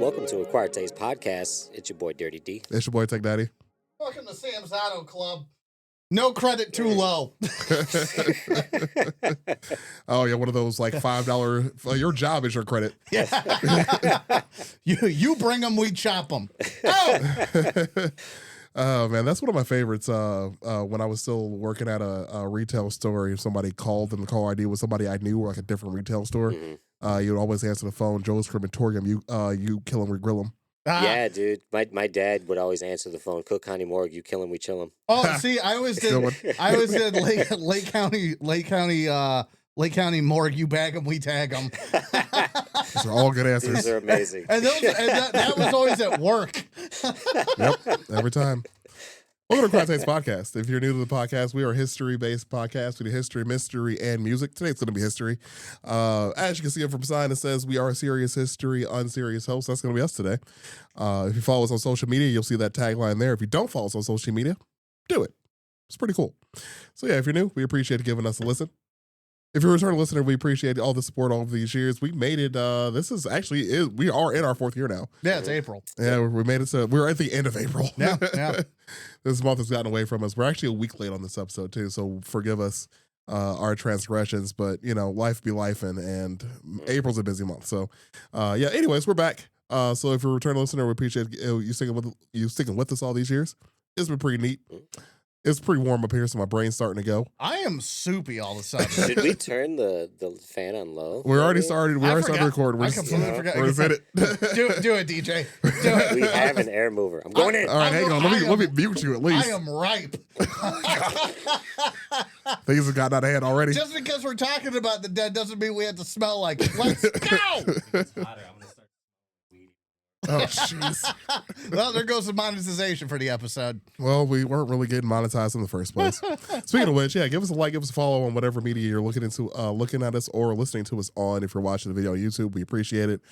welcome to Acquired Taste Podcast. It's your boy Dirty D. It's your boy Tech Daddy. Welcome to Sam's Auto Club. No credit too low. Oh yeah, one of those like $5. Your job is your credit. Yeah. you bring them, we chop them. Oh, Oh man, that's one of my favorites. When I was still working at a retail store, if somebody called and the call ID was somebody I knew, or like a different retail store, you'd always answer the phone. Joe's crematorium. You kill him, we grill him. Yeah, dude. My dad would always answer the phone. Cook County Morgue. You kill him, we chill him. Oh, see, I always did Lake County Morgue. You bag them, we tag them. Those are all good answers. These are amazing. And that was always at work. Yep, every time. Welcome to Acquired Taste Podcast. If you're new to the podcast, we are a history-based podcast. We do history, mystery, and music. Today it's going to be history. As you can see it from sign, it says we are a serious history, unserious host. That's going to be us today. If you follow us on social media, you'll see that tagline there. If you don't follow us on social media, do it. It's pretty cool. So yeah, if you're new, we appreciate you giving us a listen. If you're a return listener, we appreciate all the support all of these years. We made it. This is actually, we are in our 4th year now. Yeah, it's April. Yeah, we made it. We're at the end of April. Yeah. This month has gotten away from us. We're actually a week late on this episode too, so forgive us our transgressions. But you know, life be life, and April's a busy month. So yeah. Anyways, we're back. So if you're a return listener, we appreciate you sticking with us all these years. It's been pretty neat. It's pretty warm up here, so my brain's starting to go. I am soupy all of a sudden. Should we turn the fan on low? We're already started. We already started recording. I completely forgot. We're just in it. Do it, DJ. Do it. We have an air mover. I'm going in. All right, hang on. Let me mute you at least. I am ripe. Things have gotten out of hand already. Just because we're talking about the dead doesn't mean we have to smell like it. Let's go. Oh, jeez. Well, there goes the monetization for the episode. Well, we weren't really getting monetized in the first place. Speaking of which, yeah, give us a like, give us a follow on whatever media you're looking at us or listening to us on. If you're watching the video on YouTube, we appreciate it.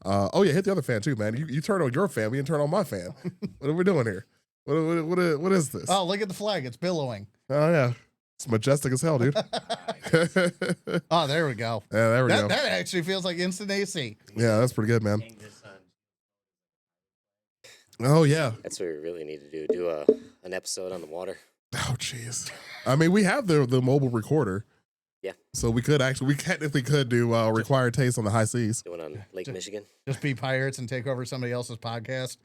Oh yeah, hit the other fan too, man. You turn on your fan, we can turn on my fan. What are we doing here? What is this? Oh, look at the flag. It's billowing. Oh yeah. It's majestic as hell, dude. Oh, there we go. Yeah, there we go. That actually feels like instant AC. Yeah, that's pretty good, man. Oh yeah, That's what we really need to do. Do an episode on the water. oh jeez. I mean, we have the mobile recorder. Yeah. So we technically could do Required Taste on the high seas. Doing on Lake Michigan. Just be pirates and take over somebody else's podcast.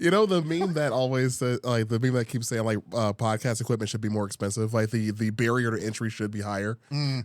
You know, the meme that always like the meme that keeps saying like podcast equipment should be more expensive. Like the barrier to entry should be higher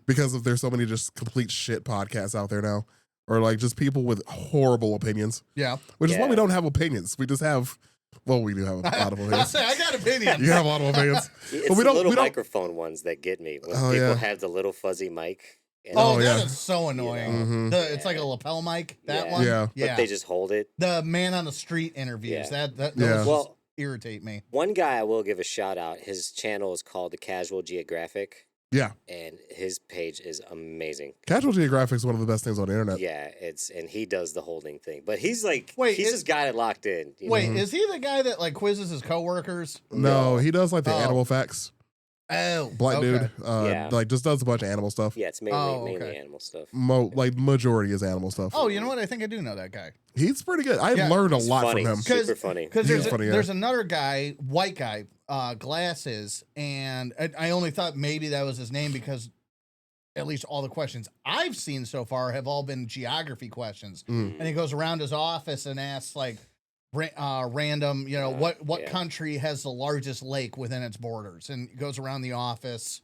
because there's so many just complete shit podcasts out there now. Or like just people with horrible opinions. Yeah. Which is why we don't have opinions. We just have, well, we do have a lot of opinions. I got opinions. You have a lot of opinions. It's but the little microphone ones that get me. When people have the little fuzzy mic. That is so annoying. Mm-hmm. It's like a lapel mic, that one. Yeah. But they just hold it. The man on the street interviews, those well, irritate me. One guy I will give a shout out. His channel is called The Casual Geographic. Yeah. And his page is amazing. Casual Geographic is one of the best things on the internet. Yeah, and he does the holding thing. But he's like, he's just got it locked in. Is he the guy that like quizzes his coworkers? No, he does like the animal facts. Oh, black dude. Like just does a bunch of animal stuff. Yeah, it's mainly animal stuff. Like majority is animal stuff. Oh, you know what? I think I do know that guy. He's pretty good. I've learned a lot from him. Super funny. Because there's another guy, white guy, glasses, and I only thought maybe that was his name because at least all the questions I've seen so far have all been geography questions. And he goes around his office and asks like random, what country has the largest lake within its borders, and goes around the office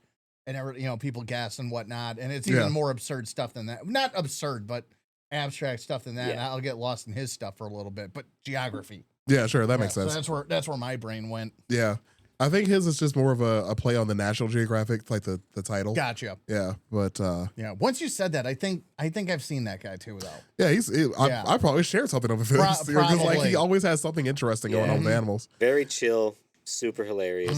and people guess and whatnot. And it's even more absurd stuff than that. Not absurd, but abstract stuff than that. And I'll get lost in his stuff for a little bit, but geography. Yeah, sure. That makes sense. So that's where my brain went. Yeah. I think his is just more of a play on the National Geographic, like the title. Gotcha. Yeah, but once you said that, I think I've seen that guy too, though. Yeah, I probably shared something of his because like he always has something interesting going on with animals. Very chill, super hilarious.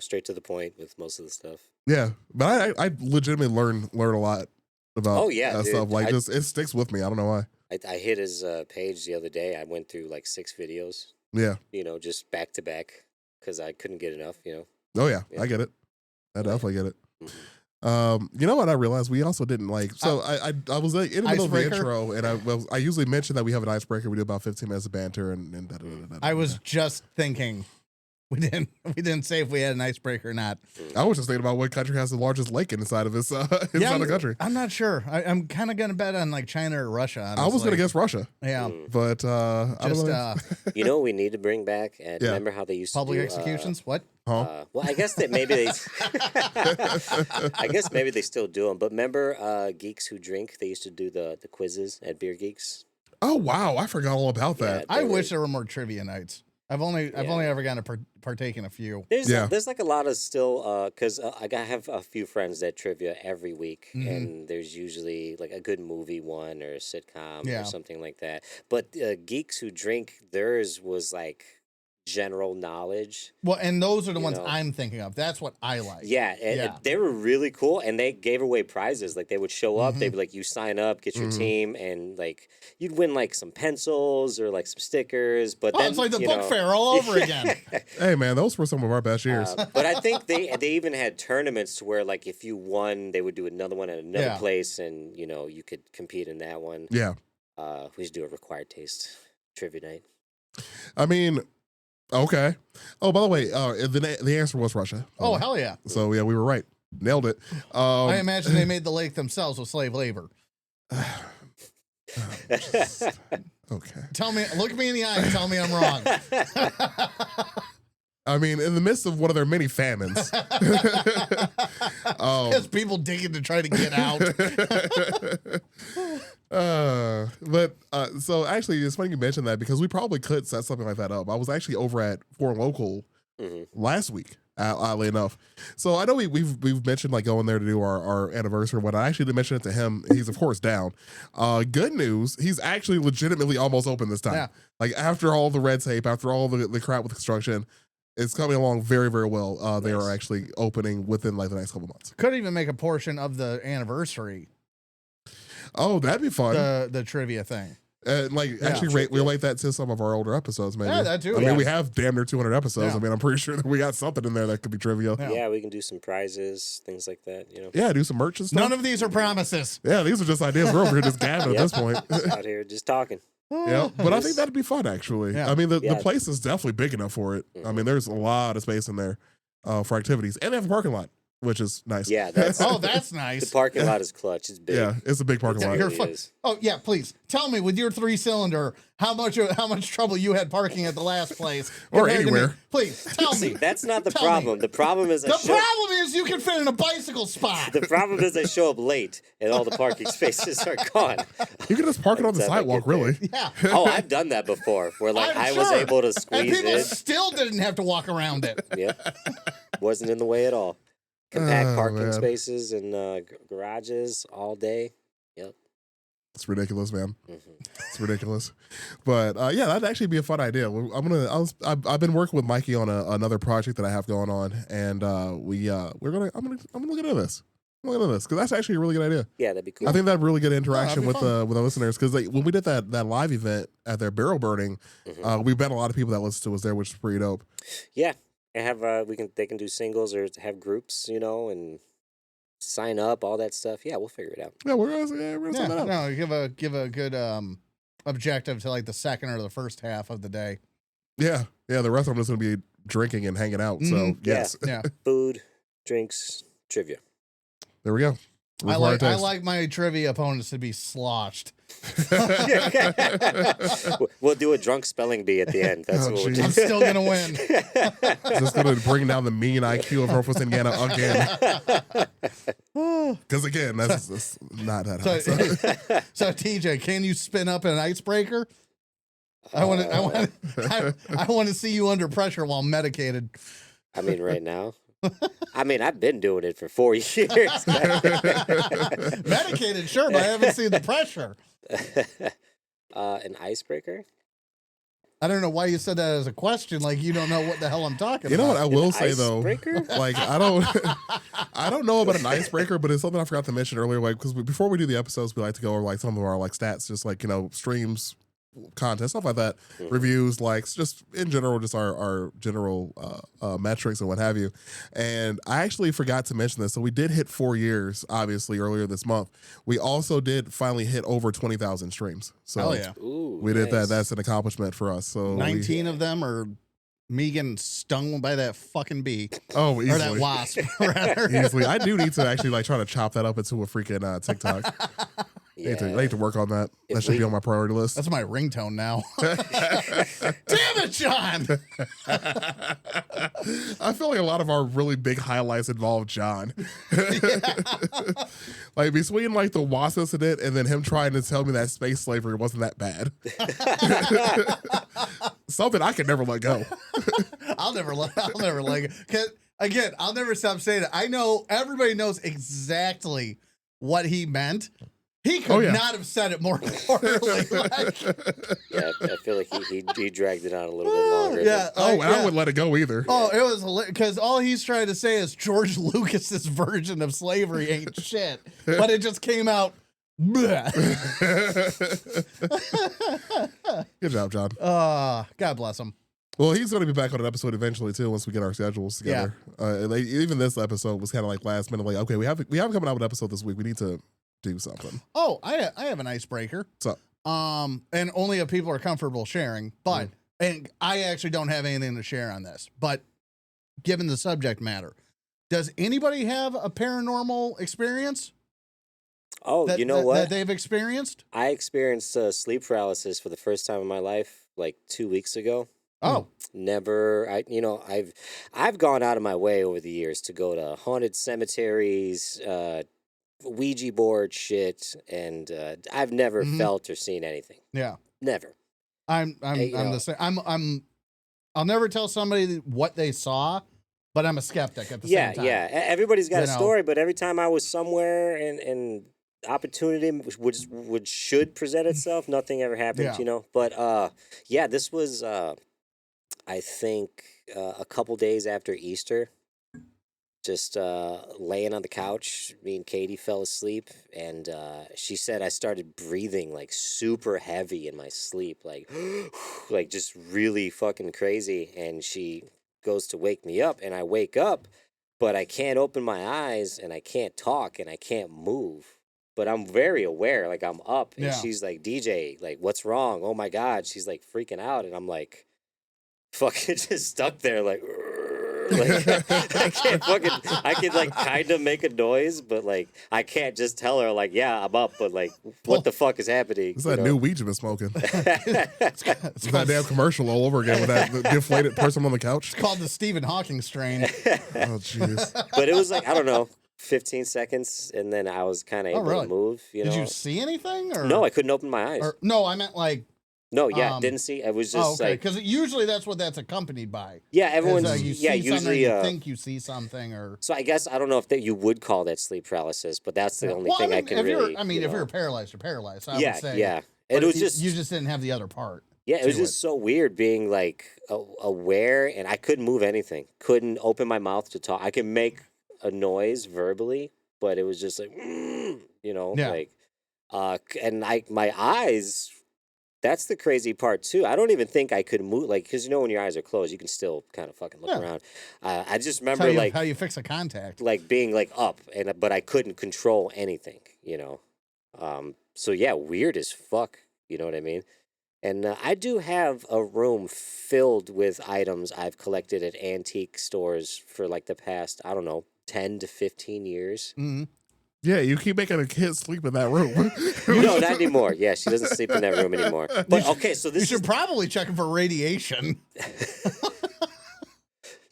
Straight to the point with most of the stuff. Yeah, but I legitimately learn a lot about stuff. Like it sticks with me. I don't know why. I hit his page the other day. I went through like 6 videos. Yeah. Just back to back. Because I couldn't get enough, Oh, yeah, I get it. I definitely get it. You know what I realized? We also didn't like. So I was like in the middle of the Icebreaker? intro, and I usually mention that we have an icebreaker. We do about 15 minutes of banter, and I was just thinking we didn't say if we had an icebreaker or not. I was just thinking about what country has the largest lake inside of its inside the country. I'm not sure. I'm kind of gonna bet on like China or Russia. Honestly. I was gonna guess Russia, Yeah, but I don't just know. You know what we need to bring back? And Yeah. remember how they used public to do, executions. What? well, I guess that maybe they. I guess maybe they still do them. But remember, Geeks Who Drink? They used to do the quizzes at Beer Geeks. Oh wow, I forgot all about that. Yeah. I They wish were- there were more trivia nights. I've only ever gotten to partake in a few. There's like a lot of still because I have a few friends that trivia every week, Mhm. and there's usually like a good movie one or a sitcom Yeah. or something like that. But Geeks Who Drink, theirs was like general knowledge. Well, and those are the You ones know. I'm thinking of. That's what I like. Yeah, and Yeah. they were really cool, and they gave away prizes. Like they would show up, they'd be like, "You sign up, get your Mhm. team," and like you'd win like some pencils or like some stickers. But Oh, then it's like the you book know- fair all over again. Hey man, those were some of our best years. But I think they even had tournaments to where like if you won, they would do another one at another Yeah. place, and you know you could compete in that one. Yeah, We should do a required taste trivia night. I mean, okay. Oh, by the way, the answer was Russia. Oh, hell yeah. So yeah, we were right. Nailed it. I imagine they made the lake themselves with slave labor. Okay. Tell me, look me in the eye and tell me I'm wrong. I mean, in the midst of one of their many famines. Because people digging to try to get out. So actually, it's funny you mentioned that because we probably could set something like that up. I was actually over at Foreign Local Mhm. last week, oddly enough. So I know we've mentioned like going there to do our anniversary. When I actually did mention it to him, he's of course down. Good news, he's actually legitimately almost open this time. Yeah. Like after all the red tape, after all the crap with construction, it's coming along very, very well. They are Nice. actually opening within like the next couple months. Could even make a portion of the anniversary, Oh, that'd be fun. the trivia thing. Like Yeah. actually relate that to some of our older episodes, maybe. Yeah, that too. I mean, Yeah. we have damn near 200 episodes. Yeah. I mean, I'm pretty sure that we got something in there that could be trivia. Yeah. Yeah, we can do some prizes, things like that. You know, Yeah, do some merch and stuff. None of these are promises. Yeah, these are just ideas. We're over here just gabbing at Yep. this point. out here just talking. Yeah, but I think that'd be fun actually. Yeah. I mean, the Yeah. place is definitely big enough for it. I mean, there's a lot of space in there for activities, and they have a parking lot, which is nice. Yeah, that's Oh, that's the nice. parking lot is clutch. It's big. yeah, it's a big parking It lot. You're really fun. is. Oh yeah, please tell me with your 3-cylinder how much trouble you had parking at the last place Or compared to me. anywhere. Please tell See, me. that's not the Tell me. problem. The problem is The problem is you can fit in a bicycle spot. the problem is I show up late and all the parking spaces are gone. You can just park it on the By the time I sidewalk, get there. really. Yeah. Oh, I've done that before, where like I'm I was sure. able to And squeeze people in. still didn't have to walk around it. Yep, wasn't in the way at all. Compact Oh, parking man. spaces and garages all day. Yep. It's ridiculous, man. Mhm. It's ridiculous, but yeah, that'd actually be a fun idea. I've been working with Mikey on another project that I have going on, and I'm gonna look into this. I'm looking at this because that's actually a really good idea. Yeah, that'd be cool. I think that'd really good interaction be with fun. with our listeners because when we did that live event at their barrel burning, Mhm. we met a lot of people that listened to us there, which is pretty dope. Yeah, and have they can do singles or have groups, you know, and sign up, all that stuff. Yeah, we'll figure it out. Yeah, we're gonna set Yeah, that up. no, give a good objective to like the second or the first half of the day. Yeah, the rest of them is gonna be drinking and hanging out. So Mhm. yes, Yeah. Food, drinks, trivia. there we go. I Required like taste. my trivia opponents to be sloshed. We'll do a drunk spelling bee at the end. That's Oh, what we'll jeez. do. I'm still gonna win. Just gonna bring down the mean IQ of Northwest Indiana again. Because again, that's not that high. So, So. so TJ, can you spin up an icebreaker? I want to see you under pressure while medicated. I mean, right now. I mean, I've been doing it for 4 years. Medicated, sure, but I haven't seen the pressure. An icebreaker? I don't know why you said that as a question. Like you don't know what the hell I'm talking You know what about. I will An say though, icebreaker? like I don't know about an icebreaker, but it's something I forgot to mention earlier. Like because before we do the episodes, we like to go over like some of our like stats, just like streams content, stuff like that, reviews, likes, just in general, just our general metrics and what have you. And I actually forgot to mention this. So we did hit 4 years, obviously, earlier this month. We also did finally hit over 20,000 streams. So Hell yeah. Ooh, we did that. nice. That's an accomplishment for us. So 19 of them are me getting stung by that fucking bee. Oh, Or easily. that wasp, rather. Easily. I do need to actually try to chop that up into a freaking TikTok. Yeah. I need to work on that. If That should we- be on my priority list. That's my ringtone now. Damn it, John. I feel like a lot of our really big highlights involve John. Like between like the wasp incident and then him trying to tell me that space slavery wasn't that bad. Something I could never let go. I'll never let it. 'Cause, again, I'll never stop saying it. I know everybody knows exactly what he meant. He could not have said it more poorly. Like, Yeah, I feel like he dragged it on a little bit longer. yeah. Oh, and I yeah. wouldn't let it go either. Oh, it was because all he's trying to say is George Lucas's version of slavery ain't shit, but it just came out. bleh. Good job, John. God bless him. Well, he's going to be back on an episode eventually too once we get our schedules together. Even this episode was kind of like last minute. Like, okay, we haven't coming out with an episode this week. We need to do something. Oh, I have an icebreaker. What's up? And only if people are comfortable sharing. But and I actually don't have anything to share on this. But given the subject matter, does anybody have a paranormal experience? Oh, That, you know that, what? that they've experienced? I experienced sleep paralysis for the first time in my life, like 2 weeks ago. Oh, Never, I've gone out of my way over the years to go to haunted cemeteries, Ouija board shit, and I've never Mhm. felt or seen anything. yeah. Never. I'm Hey, you I'm know. the same. I'll never tell somebody what they saw, but I'm a skeptic at the Yeah, same time. yeah. Everybody's got You a know. story, but every time I was somewhere and opportunity should present itself, nothing ever happened, Yeah. But yeah, this was I think a couple days after Easter. Just laying on the couch, me and Katie fell asleep, and she said I started breathing like super heavy in my sleep, like like just really fucking crazy. And she goes to wake me up, and I wake up, but I can't open my eyes, and I can't talk, and I can't move. But I'm very aware, like I'm up, and Yeah. she's like, DJ, like what's wrong? Oh my God, she's like freaking out, and I'm like, fucking just stuck there, like. Like, I can like kind of make a noise, but like I can't just tell her like, yeah, I'm up, but like, what the fuck is happening? It's that new Ouija been smoking. It's It's that damn commercial all over again with that deflated person on the couch. called the Stephen Hawking strain. Oh, jeez. But it was like I don't know, 15 seconds, and then I was kind of Oh, able really? to move. Did you see anything? Or No, I couldn't open my eyes. Or no, I meant like. No, yeah, um, didn't see. I was Oh, just okay. like, Because usually that's what that's accompanied by. yeah, Is, everyone's you yeah, see something, usually. you think you see something, or So I guess I don't know if that you would call that sleep paralysis, but that's the only well, thing I mean, can if really. you're, I mean, you if know. you're paralyzed, you're paralyzed. I yeah, would say, yeah, but and it was you just didn't have the other part. Yeah, it was to just so weird being like aware, and I couldn't move anything. Couldn't open my mouth to talk. I could make a noise verbally, but it was just like, Yeah. like, and my eyes. That's the crazy part too. I don't even think I could move, like, because when your eyes are closed, you can still kind of fucking look Yeah. around. I just That's how remember you, like how you fix a contact. like being like up, but I couldn't control anything. So yeah, weird as fuck. You know what I mean? And I do have a room filled with items I've collected at antique stores for like the past, I don't know, 10 to 15 years. Mm-hmm. Yeah, you keep making a kid sleep in that room. No, not anymore. Yeah, she doesn't sleep in that room anymore. But okay, so You this should is probably check for radiation.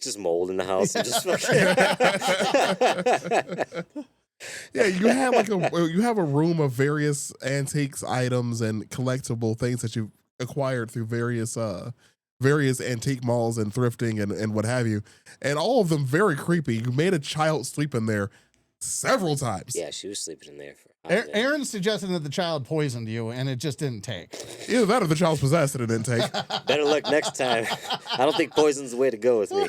just mold in the house. And just fucking... Yeah, you have a room of various antiques, items, and collectible things that you've acquired through various antique malls and thrifting and what have you, and all of them very creepy. You made a child sleep in there several times. Yeah, she was sleeping in there for. Aaron suggested that the child poisoned you, and it just didn't take. Either that or the child's possessed and it didn't take. Better luck next time. I don't think poison's the way to go with me.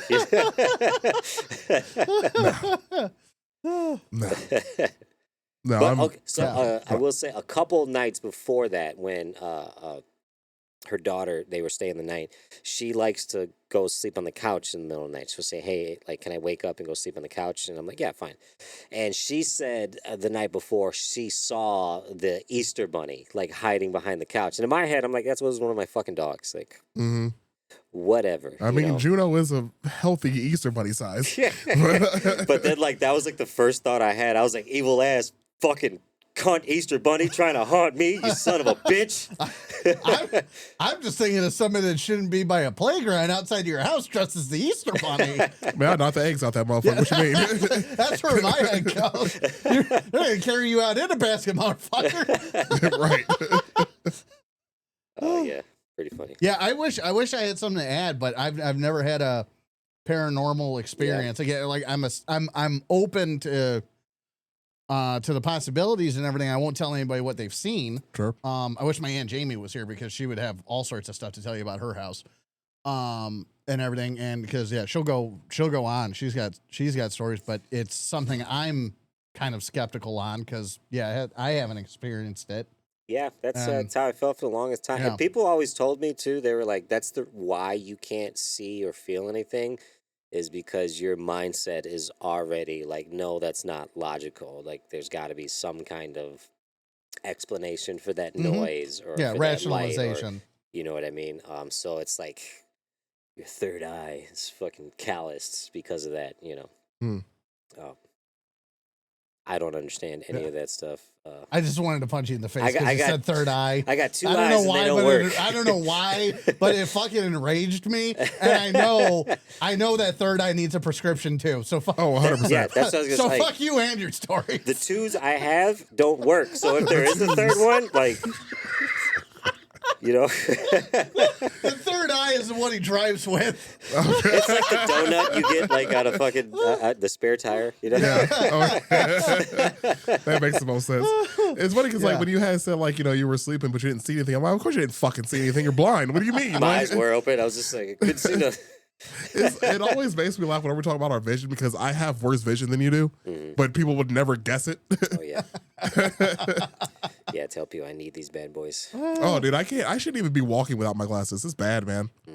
No, But, I'm, okay, so I will say a couple nights before that, when her daughter, they were staying the night. She likes to go sleep on the couch in the middle of the night. She'll say, "Hey, like, can I wake up and go sleep on the couch?" And I'm like, "Yeah, fine." And she said the night before she saw the Easter bunny like hiding behind the couch. And in my head, I'm like, "That was one of my fucking dogs." Like, Hmm. whatever. I mean, Juno is a healthy Easter bunny size. But then, like, that was like the first thought I had. I was like, "Evil ass fucking cunt Easter bunny trying to haunt me, you son of a bitch." I'm just thinking of something that shouldn't be by a playground outside your house dressed as the Easter bunny. Man, I knocked the eggs out that motherfucker. What you mean? That's where my head goes. They're going to carry you out in a basket, motherfucker. Right. Oh yeah, pretty funny. Yeah, I wish I had something to add, but I've never had a paranormal experience. Again, like I'm open to the possibilities and everything. I won't tell anybody what they've seen. Sure. I wish my Aunt Jamie was here because she would have all sorts of stuff to tell you about her house. And everything. And because she'll go on. She's got stories, but it's something I'm kind of skeptical on because I haven't experienced it. Yeah, that's how I felt for the longest time. Yeah. And people always told me too. They were like, "That's the why you can't see or feel anything, is because your mindset is already like, no, that's not logical. Like, there's got to be some kind of explanation for that noise or for that light, or, Rationalization. you know what I mean? So it's like your third eye is fucking calloused because of that. You know. Hmm. I don't understand any of that stuff. I just wanted to punch you in the face because you got- said third eye. I got two I don't eyes know and why, they don't but work. I don't know why, but it fucking enraged me, and I know that third eye needs a prescription too. So fuck. Oh, 100%. Yeah, that's what I was gonna So say. fuck you and your story. The twos I have don't work. So if there is a third one, like, you know, The third eye is the one he drives with. it's like the donut you get like out of fucking the spare tire. You know, Yeah. Oh, that makes the most sense. It's funny because, like, Yeah. when you had said, like, you were sleeping, but you didn't see anything. I'm like, of course you didn't fucking see anything. You're blind. What do you mean? my Like, eyes were open. I was just like, I couldn't see nothing. it always makes me laugh whenever we talk about our vision because I have worse vision than you do, but people would never guess it. Oh yeah, yeah. Tell people I need these bad boys. Oh, dude, I can't. I shouldn't even be walking without my glasses. It's bad, man. Yeah,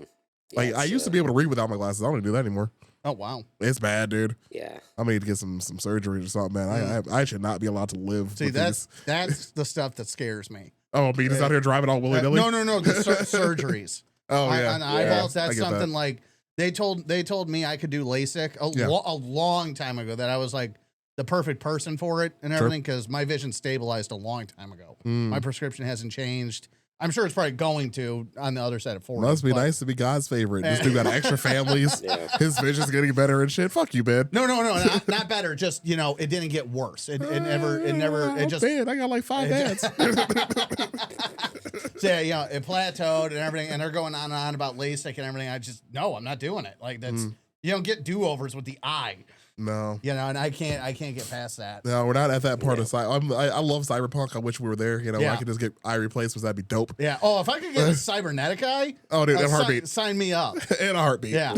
Like, I it's, used to be able to read without my glasses. I don't even do that anymore. Oh wow. It's bad, dude. Yeah, I'm gonna need to get some surgery or something, man. I should not be allowed to live. See, with that's these. that's the stuff that scares me. Oh, me just out here driving all willy nilly. No, the surgeries. Oh yeah, on eyeballs. I That's get that. something like they told me I could do LASIK a long time ago. That I was like the perfect person for it and Sure. everything because my vision stabilized a long time ago. Mm. My prescription hasn't changed. I'm sure it's probably going to on the other side of 40. Must be but- nice to be God's favorite. This dude got extra families. yeah. His vision's getting better and shit. Fuck you, man. No, not better. Just it didn't get worse. It just Man, I got like 5 dads. so, it plateaued and everything, and they're going on and on about LASIK and everything. I'm not doing it. Like that's you don't get do-overs with the eye, No. and I can't get past that. No, we're not at that part of I love Cyberpunk. I wish we were there. Yeah. I could just get eye replacements. That'd be dope. Yeah. Oh, if I could get a cybernetic eye, Oh, dude, in a heartbeat. sign me up. In a heartbeat. Yeah.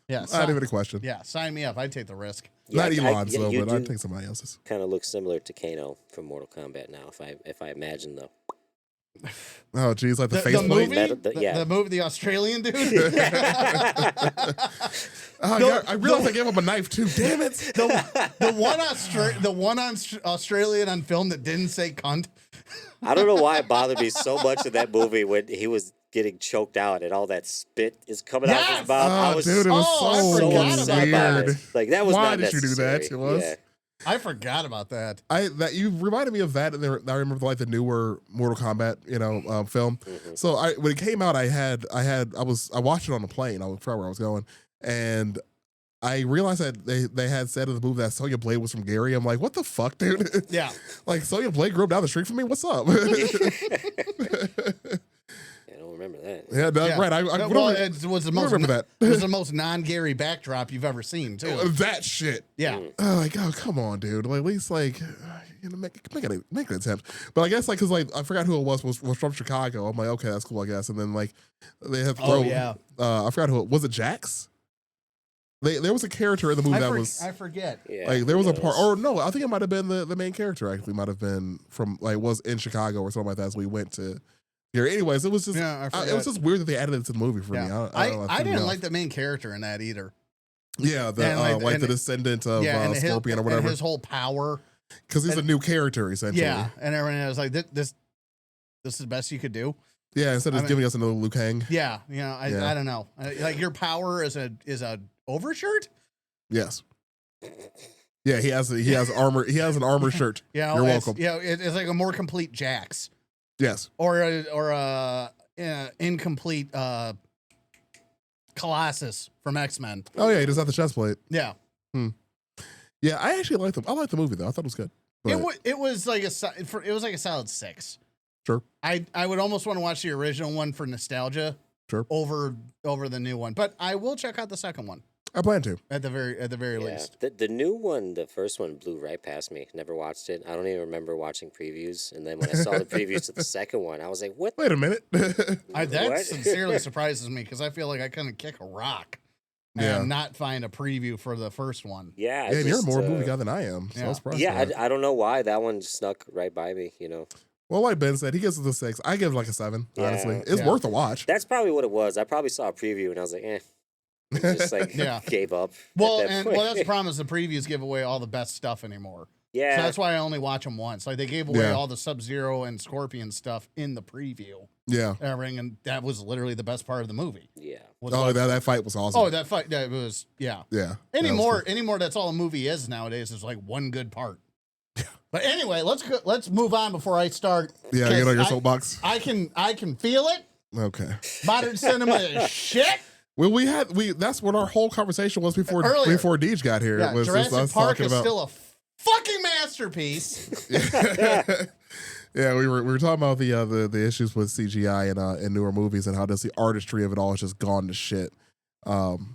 Yeah. Not even a question. Yeah. Sign me up. I'd take the risk. Not Yeah, Elon's though, you but I'd do take somebody else's. kind of look similar to Kano from Mortal Kombat now. If I imagine though. Oh, geez, like the The faceplate. movie, Metal- the movie, the Australian dude. Oh, No, yeah, I realized I gave him a knife too. Damn it. the one on Australian on film that didn't say cunt. I don't know why it bothered me so much in that movie when he was getting choked out and all that spit is coming out of Yes! his mouth. I Oh, was dude, it was Oh, I so forgot about upset about weird. it. Like that was Why not did you do that? necessary. It was. Yeah. I forgot about that. That you reminded me of that, and I remember like the newer Mortal Kombat, film. So when it came out, I watched it on a plane. I forgot where I was going, and I realized that they had said in the movie that Sonya Blade was from Gary. I'm like, what the fuck, dude? Yeah. Like Sonya Blade grew up down the street from me. What's up? I don't remember that. Yeah, no, Yeah. right. I Well, it was the most remember that. it was the most non-Gary backdrop you've ever seen too. that shit. Yeah. Like, oh, come on, dude. Like, at least like, make an attempt. But I guess like, cause like I forgot who it was from Chicago. I'm like, okay, that's cool, I guess. And then like they have to throw. Oh yeah. I forgot who it was. It Jax? There was a character in the movie I forget. Yeah. like there was who a part, knows? or no, I think it might have been the main character. Actually, might have been from like was in Chicago or something like that. So we went to here. Anyways, it was just Yeah, I it forgot. was just weird that they added it to the movie for me. Yeah. I don't know, I threw me didn't off. like the main character in that either. Yeah, the and like- the and- descendant of and Scorpion or and whatever, his whole power. because he's a new character essentially. Yeah, and everyone was like, this is the best you could do. Yeah, instead of I just mean- giving us another Liu Kang. Yeah, you know, Yeah. I don't know. Like your power is a overshirt. Yes. Yeah, he has armor. He has an armor shirt. Yeah, You're it's, welcome. Yeah, it's like a more complete Jax Yes. or a incomplete Colossus from X-Men. Oh yeah, he does have the chest plate. Yeah, Yeah, I actually liked him. I liked the movie though. I thought it was good. But, it was like it was like a solid 6. Sure. I would almost want to watch the original one for nostalgia. Sure. Over the new one, but I will check out the second one I plan to. at the very Yeah, least. the new one, the first one, blew right past me. Never watched it. I don't even remember watching previews. And then when I saw the previews to the second one, I was like, "What? Wait a minute. That What?" sincerely surprises me because I feel like I couldn't kick a rock and Yeah. not find a preview for the first one. Yeah, Yeah, and you're just, more a movie guy than I am. So I yeah. was surprised. Yeah, by that. I don't know why that one snuck right by me. You know, Well, like Ben said, he gives it a 6. I give it like a 7. Yeah. Honestly, it's Yeah. worth a watch. that's probably what it was. I probably saw a preview and I was like, "Eh," and just like Yeah. gave up. at Well, that and point. that's the problem is the previews give away all the best stuff anymore. yeah, So that's why I only watch them once. Like they gave away Yeah. all the Sub-Zero and Scorpion stuff in the preview, Yeah. everything, and that was literally the best part of the movie. yeah. Was Oh, watching- that fight was awesome. oh, that fight, that was yeah. yeah. That was Anymore, that's all a movie is nowadays. Is like one good part. But anyway, let's move on before I start. cool. Yeah, 'cause get on your I- soapbox. I can feel it. Okay. Modern cinema is shit. Well, that's what our whole conversation was before Earlier. Deej got here. Yeah, It was just Jurassic us Park talking is about. still a fucking masterpiece. Yeah, we were talking about the issues with CGI in newer movies and how just the artistry of it all has just gone to shit.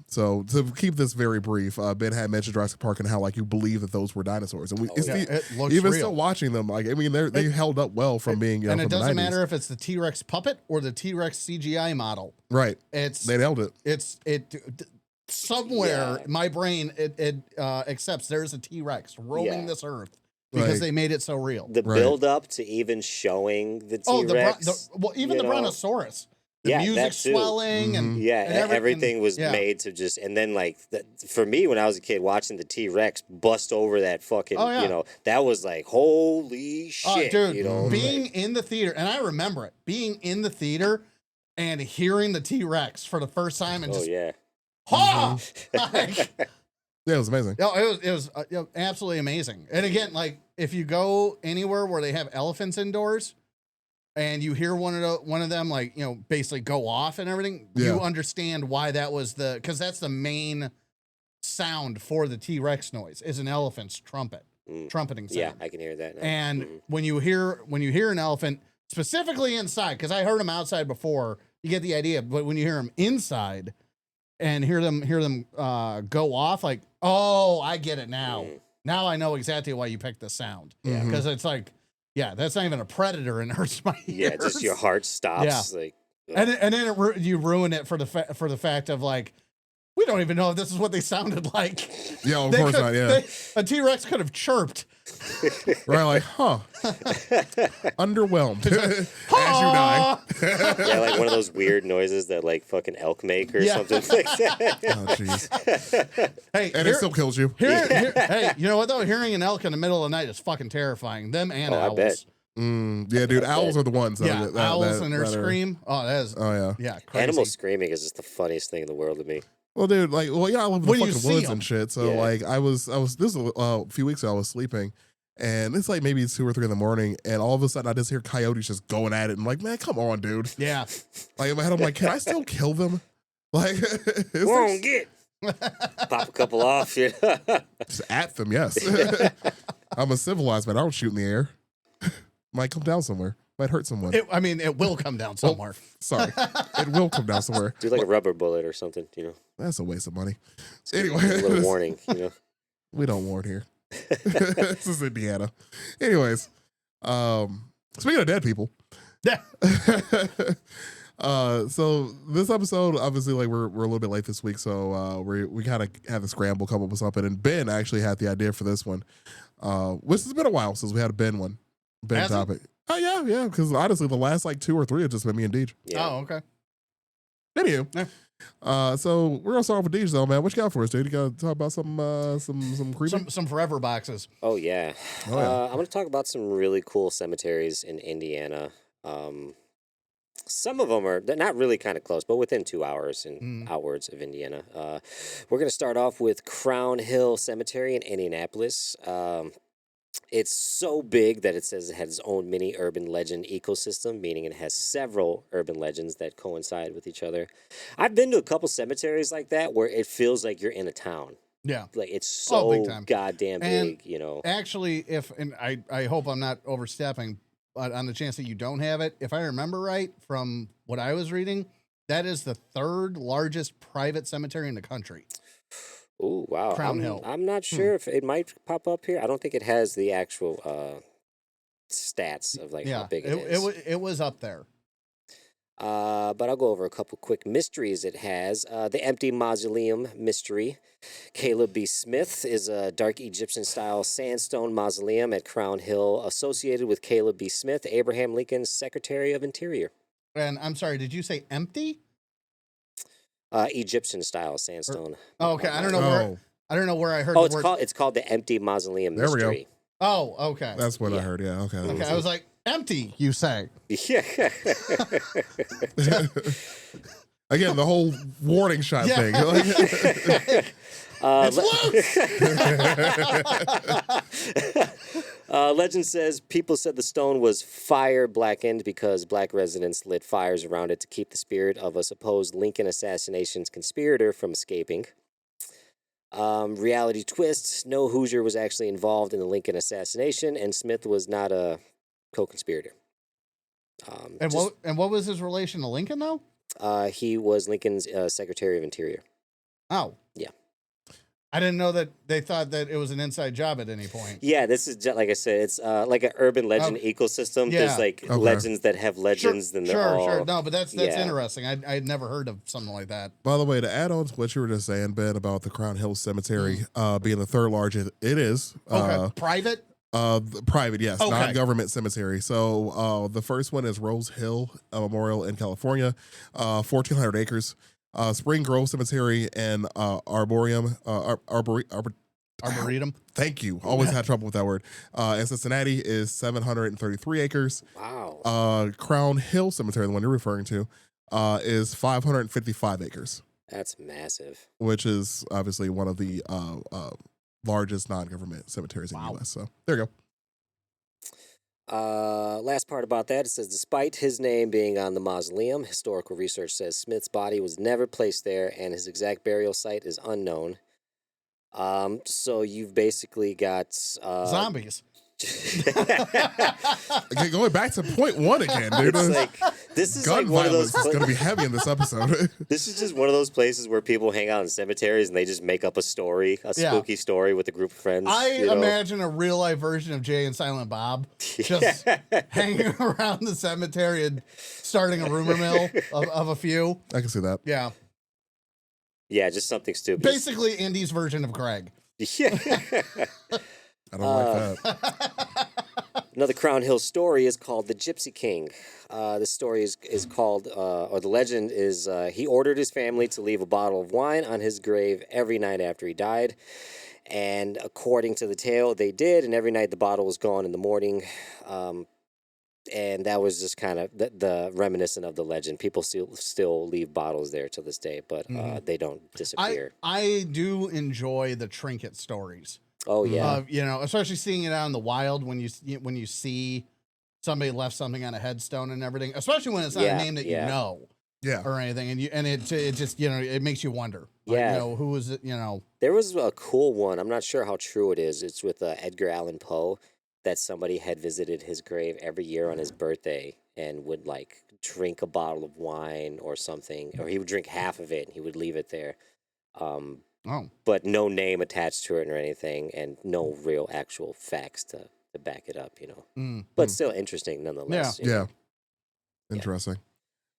So to keep this very brief, Ben had mentioned Jurassic Park and how like you believe that those were dinosaurs, and Oh, yeah. It looks even real. still watching them, like I mean, they held up well from being and from it the doesn't 90s. matter if it's the T-Rex puppet or the T-Rex CGI model. Right? It's They nailed it. somewhere Yeah. my brain it accepts there's a T-Rex roaming Yeah. this earth because Like- they made it so real. The Right. build up to even showing the T Oh, Rex. even you the know? Brontosaurus. The Yeah, music that too. swelling and Yeah, and everything was yeah. made to just, and then like for me when I was a kid watching the T Rex bust over that fucking, Oh, yeah. you know, that was like holy Oh, shit, dude, you know, being like, in the theater, and I remember it, being in the theater and hearing the T-Rex for the first time and oh just, yeah, ha! Like, Yeah, it was amazing. no, it was absolutely amazing. And again, like if you go anywhere where they have elephants indoors, and you hear one of them like basically go off and everything, Yeah. you understand why that was because that's the main sound for the T-Rex noise is an elephant's trumpeting sound. yeah, I can hear that now. And Mhm. when you hear an elephant specifically inside, because I heard them outside before, you get the idea. But when you hear them inside and hear them go off, like, oh, I get it now. Mhm. Now I know exactly why you picked the sound. Mhm. Because it's like, yeah, that's not even a predator and it hurts my yeah, ears. just your heart stops, like, And then you ruin it for the fact of like, we don't even know if this is what they sounded like. Yeah, of They course could- not. Yeah, a T-Rex could have chirped. right. Like, huh? Underwhelmed as you die. yeah, like one of those weird noises that like fucking elk make or Yeah. something like that. Oh, jeez. Hey, And it still kills you. hey, you know what though? Hearing an elk in the middle of the night is fucking terrifying. Them and Oh, I owls. bet. Yeah, dude. Owls are the ones. Though, Yeah, owls and their that are- scream. Oh, that is Oh yeah. yeah, crazy. Animal screaming is just the funniest thing in the world to me. Well, dude, like, well, yeah, I live in When the you fucking see woods 'em. and shit. So, Yeah. like, I was. This was a few weeks ago. I was sleeping, and it's like maybe 2 or 3 in the morning, and all of a sudden I just hear coyotes just going at it, and I'm like, man, come on, dude. Yeah, Like in my head, I'm like, can I still kill them? Like, is there- Won't get. Pop a couple off, you know? just at them? Yes. I'm a civilized man. I don't shoot in the air. Might come down somewhere. Might hurt someone. I mean, it will come down somewhere. Sorry, it will come down somewhere. Do like a rubber bullet or something, you know? That's a waste of money. A Anyway, little warning, you know? we don't warn here. This is Indiana. Anyways, speaking of dead people, Yeah. so this episode, obviously, like we're a little bit late this week, so we kind of had to scramble, come up with something, and Ben actually had the idea for this one, which has been a while since we had a Ben one, Ben Has it? topic. Oh yeah, because honestly, the last like 2 or 3 have just been me and Deej. Yeah. Oh, okay. Anywho, Yeah. so we're gonna start off with Deej though, man. What you got for us, dude? You gotta talk about some creepy. Some forever boxes. Oh yeah. Oh, yeah. I'm going to talk about some really cool cemeteries in Indiana. Some of them they're not really kind of close, but within 2 hours and outwards of Indiana. We're going to start off with Crown Hill Cemetery in Indianapolis. It's so big that it says it has its own mini urban legend ecosystem, meaning it has several urban legends that coincide with each other. I've been to a couple cemeteries like that where it feels like you're in a town. Yeah. Like it's Big so time. goddamn And big, you know. Actually, I hope I'm not overstepping, but on the chance that you don't have it, if I remember right from what I was reading, that is the 3rd largest private cemetery in the country. Oh wow! Crown Hill. I'm not sure if it might pop up here. I don't think it has the actual stats of like how big it is. It was up there. But I'll go over a couple quick mysteries it has. The Empty Mausoleum Mystery. Caleb B. Smith is a dark Egyptian-style sandstone mausoleum at Crown Hill associated with Caleb B. Smith, Abraham Lincoln's Secretary of Interior. And I'm sorry, did you say empty? Egyptian-style sandstone. Oh, okay. I don't know where I heard Oh, the word. it's called the Empty Mausoleum There we go. Mystery. Oh, okay. That's what I Yeah. heard. Yeah, okay. Okay, I was like, empty, you say. Yeah. Again, the whole warning shot Yeah. thing. Like- Legend says people said the stone was fire blackened because black residents lit fires around it to keep the spirit of a supposed Lincoln assassination's conspirator from escaping. Reality twist: no Hoosier was actually involved in the Lincoln assassination, and Smith was not a co-conspirator. And what was his relation to Lincoln though? He was Lincoln's Secretary of Interior. Oh. Yeah. I didn't know that they thought that it was an inside job at any point. Yeah, this is just, like I said, it's like an urban legend ecosystem. Yeah. There's like Okay. legends that have legends, then they're all Sure. No, but that's yeah. interesting. I'd never heard of something like that. By the way, to add on to what you were just saying, Ben, about the Crown Hill Cemetery being the 3rd largest, it is. Okay. Private? Private, yes, Okay. non-government cemetery. So the first one is Rose Hill Memorial in California, 1,400 acres. Spring Grove Cemetery and Arboretum. Arboretum? Thank you. Always had trouble with that word. In Cincinnati is 733 acres. wow. Crown Hill Cemetery, the one you're referring to, is 555 acres, That's massive. which is obviously one of the largest non-government cemeteries in the Wow. U.S. So there you go. Last part about that, it says, despite his name being on the mausoleum, historical research says Smith's body was never placed there and his exact burial site is unknown. So you've basically got Zombies. Okay, going back to point 1 again, dude. It's like this is Gun like one of those. violence is going to be heavy in this episode. This is just one of those places where people hang out in cemeteries and they just make up a story, a Yeah. spooky story with a group of friends. I you know? imagine a real life version of Jay and Silent Bob just hanging around the cemetery and starting a rumor mill of a few. I can see that. Yeah. Yeah, just something stupid. Basically, Andy's version of Greg. Yeah. I don't like that. Another Crown Hill story is called The Gypsy King. The story is called, or the legend is, he ordered his family to leave a bottle of wine on his grave every night after he died. And according to the tale, they did, and every night the bottle was gone in the morning. And that was just kind of the reminiscent of the legend. People still leave bottles there to this day, but they don't disappear. I do enjoy the trinket stories. Oh yeah, You know, especially seeing it out in the wild when you see somebody left something on a headstone and everything, especially when it's not a name that you know Yeah. or anything, and it just it makes you wonder. Like, Yeah. you know, who is it? You know, there was a cool one. I'm not sure how true it is. It's with Edgar Allan Poe, that somebody had visited his grave every year on his birthday and would like drink a bottle of wine or something, or he would drink half of it and he would leave it there. But no name attached to it or anything, and no real actual facts to back it up, you know. But still interesting nonetheless. you know. Yeah. Interesting.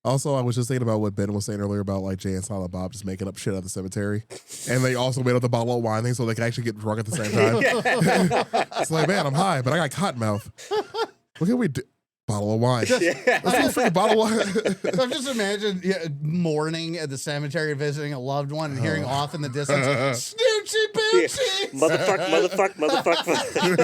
Also, I was just thinking about what Ben was saying earlier about like Jay and Silent Bob just making up shit out of the cemetery. And they also made up the bottle of wine thing so they could actually get drunk at the same time. It's like, man, I'm high, but I got cotton mouth. What can we do? Bottle of wine. Just- Let's do a freaking bottle of wine. So just imagine mourning at the cemetery, visiting a loved one, and hearing off in the distance, "Snoochie Boochie." Motherfuck.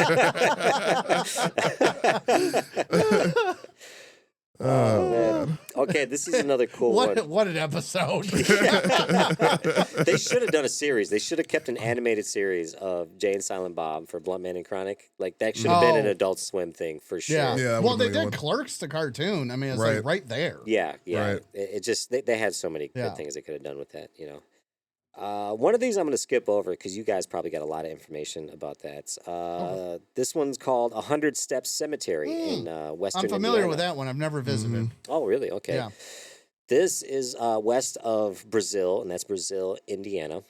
Oh, Man. Okay, this is another cool one. What an episode! They should have done a series. They should have kept an animated series of Jay and Silent Bob for Blunt Man and Chronic. Like that should have been an Oh. Adult Swim thing for sure. Yeah. Yeah, that Well, would've they been a did good Clerks, the cartoon. I mean, it's Right. like right there. Yeah. Right. It just they had so many Yeah. good things they could have done with that. One of these I'm going to skip over because you guys probably got a lot of information about that. This one's called 100 Steps Cemetery in Western I'm familiar Indiana. with that one. I've never visited. Oh, really? Okay. Yeah. This is west of Brazil, and that's Brazil, Indiana.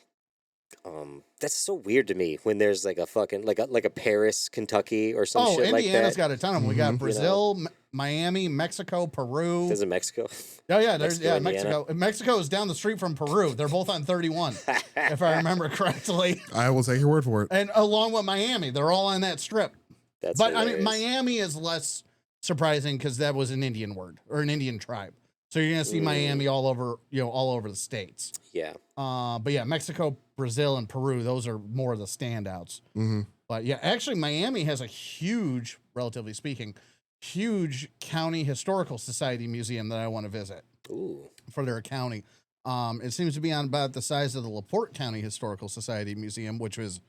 That's so weird to me when there's like a fucking like a Paris, Kentucky, or some Oh, shit like Indiana's that. got a ton of them. We got Brazil, Miami, Mexico, Peru. There's in Mexico. Oh yeah, there's Mexico, Mexico. Mexico is down the street from Peru. They're both on 31, if I remember correctly. I will take your word for it. And along with Miami, they're all on that strip. That's But I mean, hilarious. Miami is less surprising because that was an Indian word or an Indian tribe. So you're gonna see Miami all over, all over the states. Yeah. But yeah, Mexico, Brazil, and Peru, those are more of the standouts. Mm-hmm. But yeah, actually, Miami has a huge, relatively speaking, huge county historical society museum that I want to visit Ooh. for their county. It seems to be on about the size of the LaPorte County Historical Society Museum, which was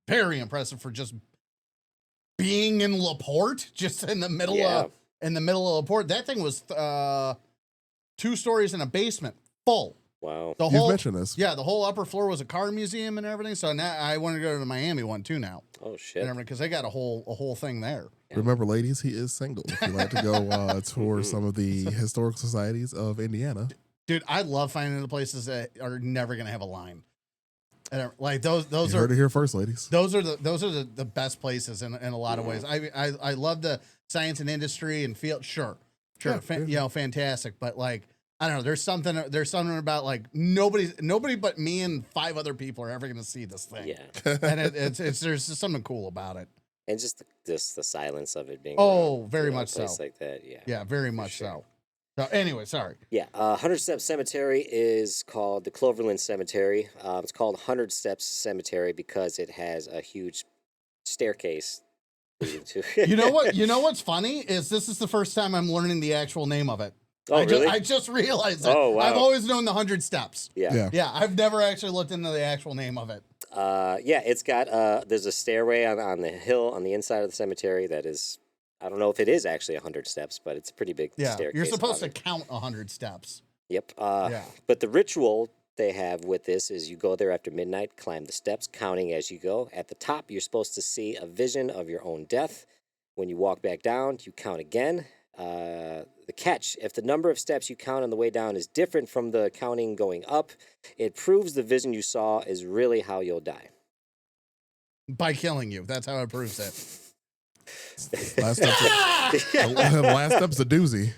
very impressive for just being in LaPorte, just in the middle Yeah. of LaPorte. That thing was 2 stories in a basement, full. Wow. The You've whole mentioned this. yeah, the whole upper floor was a car museum and everything. So now I want to go to the Miami one too now, Oh shit. because they got a whole thing there. Remember, ladies, he is single. If you'd like to go tour some of the historical societies of Indiana. Dude, I love finding the places that are never gonna have a line. And like those You are heard it here first, ladies. those are the best places in a lot of ways. I love the science and industry and field. Sure, Yeah, fantastic. But like I don't know, there's something about like nobody but me and 5 other people are ever gonna see this thing. Yeah. And it's there's just something cool about it. And just the silence of it being. Oh, around, very a much place so. Like that. Yeah. Yeah, very much sure. so. So anyway, sorry. Yeah, 100 Steps Cemetery is called the Cloverland Cemetery. It's called 100 Steps Cemetery because it has a huge staircase leading to. You know what? You know what's funny is this is the first time I'm learning the actual name of it. Oh, really? I just realized that. Oh, wow. I've always known the 100 Steps. Yeah. Yeah. Yeah, I've never actually looked into the actual name of it. Yeah, it's got there's a stairway on the hill on the inside of the cemetery that is, I don't know if it is actually 100 steps, but it's a pretty big Yeah, staircase. you're supposed to on it. count 100 steps. Yep. Yeah. But the ritual they have with this is you go there after midnight, climb the steps, counting as you go. At the top, you're supposed to see a vision of your own death. When you walk back down, you count again. The catch, if the number of steps you count on the way down is different from the counting going up, it proves the vision you saw is really how you'll die. By killing you. That's how it proves it. Last step's a doozy.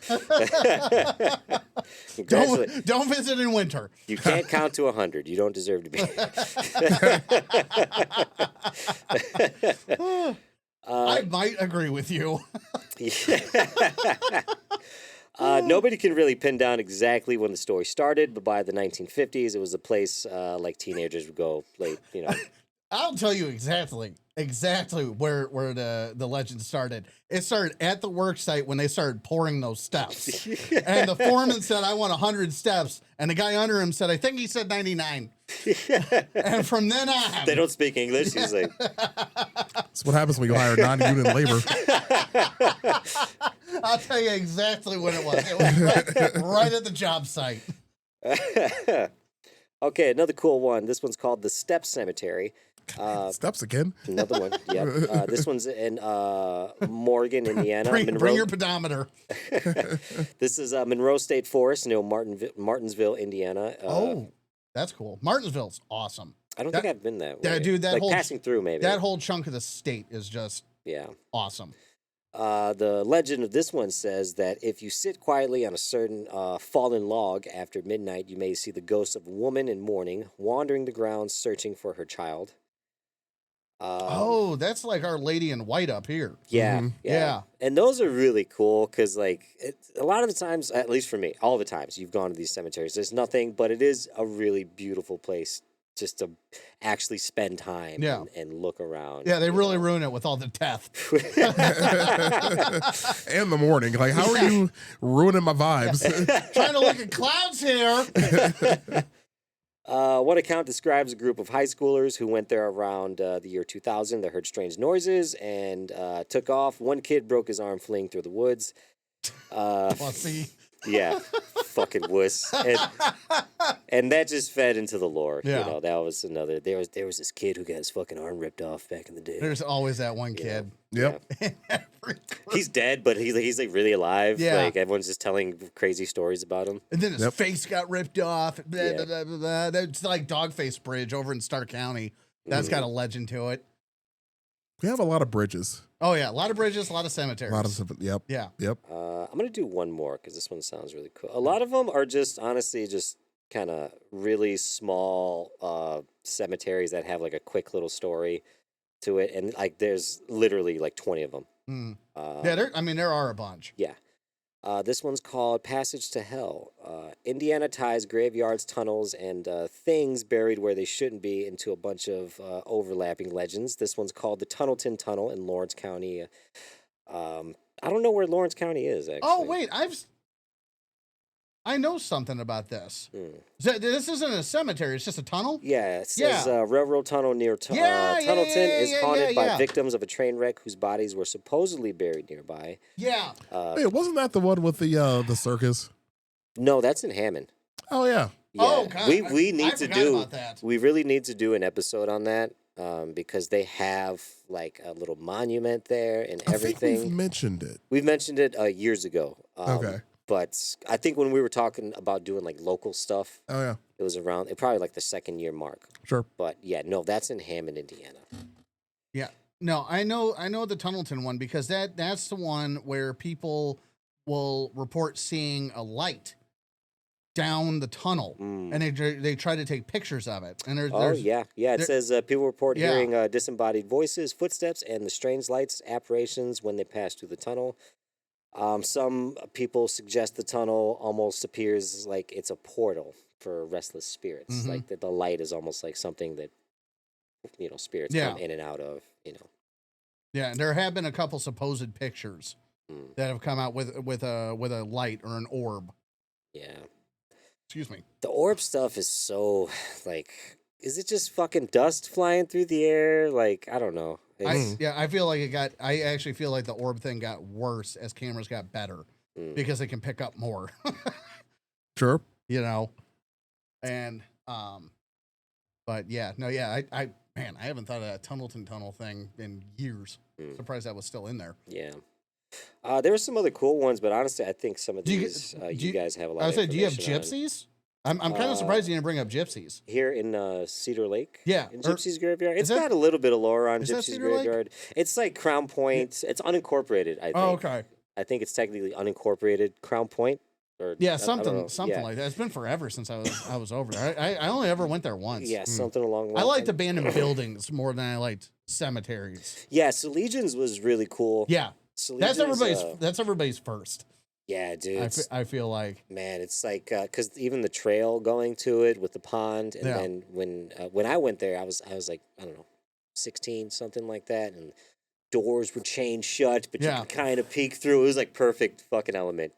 Congratulations. Don't visit in winter. You can't count to 100. You don't deserve to be. I might agree with you. Nobody can really pin down exactly when the story started, but by the 1950s, it was a place like teenagers would go late, I'll tell you exactly where the legend started. It started at the work site when they started pouring those steps. And the foreman said, I want 100 steps. And the guy under him said, I think he said 99. And from then on, They don't speak English. He's like, That's what happens when you hire non-union labor. I'll tell you exactly what it was. It was right at the job site. okay, another cool one. This one's called the Step Cemetery. Steps again. Another one. Yep. This one's in Morgan, Indiana. Bring your pedometer. This is Monroe State Forest, Martinsville, Indiana. Oh, that's cool. Martinsville's awesome. I don't think I've been that way. Dude, that like whole passing through maybe. That whole chunk of the state is just yeah. awesome. The legend of this one says that if you sit quietly on a certain fallen log after midnight, you may see the ghost of a woman in mourning wandering the grounds searching for her child. Oh, that's like Our Lady in White up here. Yeah, Mhm. Yeah. And those are really cool because, like, a lot of the times, at least for me, all the times you've gone to these cemeteries, there's nothing, but it is a really beautiful place just to actually spend time Yeah. and look around. Yeah, they you really know. ruin it with all the death. And the morning. Like, how are you ruining my vibes? Trying to look at clouds here. One account describes a group of high schoolers who went there around the year 2000. They heard strange noises and took off. One kid broke his arm fleeing through the woods. Well, see. Yeah, fucking wuss. And that just fed into the lore. Yeah. You know, that was another. There was this kid who got his fucking arm ripped off back in the day. There's always that one You kid. Yep. He's dead, but he's like really alive. Yeah. Like everyone's just telling crazy stories about him. And then his Yep. face got ripped off. Blah, Yeah. blah, blah, blah, blah. That's like Dogface Bridge over in Stark County. That's got a legend to it. We have a lot of bridges. Oh, yeah. A lot of bridges, a lot of cemeteries. A lot of stuff. Yep. Yeah. Yep. I'm gonna do one more because this one sounds really cool. A lot of them are just honestly just kind of really small cemeteries that have like a quick little story to it, and like there's literally like 20 of them. Mm. Uh, Yeah, there are a bunch. Yeah. This one's called Passage to Hell. Indiana ties graveyards, tunnels, and things buried where they shouldn't be into a bunch of overlapping legends. This one's called the Tunnelton Tunnel in Lawrence County. I don't know where Lawrence County is, actually. Oh, wait. I know something about this. Hmm. This isn't a cemetery. It's just a tunnel? Yeah, it says Yeah. Railroad Tunnel near Yeah, yeah, Tunnelton yeah, is yeah, haunted yeah, by yeah. victims of a train wreck whose bodies were supposedly buried nearby. Yeah. Hey, wasn't that the one with the circus? No, that's in Hammond. Oh yeah. Yeah. Oh, God. We need I to forgot do. about that. We really need to do an episode on that because they have like a little monument there and I think everything. we've mentioned it. We've mentioned it years ago. Okay. But I think when we were talking about doing like local stuff, Oh yeah. it was around probably like the 2nd year mark. Sure. But yeah, no, that's in Hammond, Indiana. Yeah. No, I know the Tunnelton one because that's the one where people will report seeing a light down the tunnel, Mm. and they try to take pictures of it. And Oh there's yeah. It there- says people report Yeah. hearing disembodied voices, footsteps, and the strange lights apparitions when they pass through the tunnel. Some people suggest the tunnel almost appears like it's a portal for restless spirits. Mhm. Like that the light is almost like something that spirits Yeah. come in and out of. yeah, and there have been a couple supposed pictures Mm. that have come out with a light or an orb. Yeah. Excuse me. The orb stuff is so like. Is it just fucking dust flying through the air? Like I don't know. It's- I feel like I actually feel like the orb thing got worse as cameras got better Mm. because they can pick up more. Sure. You know, and but yeah, no, yeah, I haven't thought of that Tunnelton tunnel thing in years. Mm. Surprised that was still in there. Yeah. There were some other cool ones, but honestly, I think some of Do you- these do you you- guys have a lot. I would of say, do you have information on. gypsies? I'm kind of surprised you didn't bring up gypsies. Here in Cedar Lake? Yeah, In or- Gypsy's Graveyard? It's that- got a little bit of lore on is that Gypsy's Cedar Lake? Graveyard. It's like Crown Point. It's unincorporated, I think. Oh, okay. I think it's technically unincorporated Crown Point. Or Yeah, I don't know. something Yeah. like that. It's been forever since I was over there. I only ever went there once. Yeah, something along I those liked lines. abandoned buildings more than I liked cemeteries. Yeah, so Legions was really cool. Yeah, So that's Legions, everybody's first. yeah, dude. I feel like Man, it's like because even the trail going to it with the pond, and Yeah. then when I went there, I was like I don't know, 16, something like that, and doors were chained shut, but Yeah. you could kind of peek through. It was like perfect fucking element,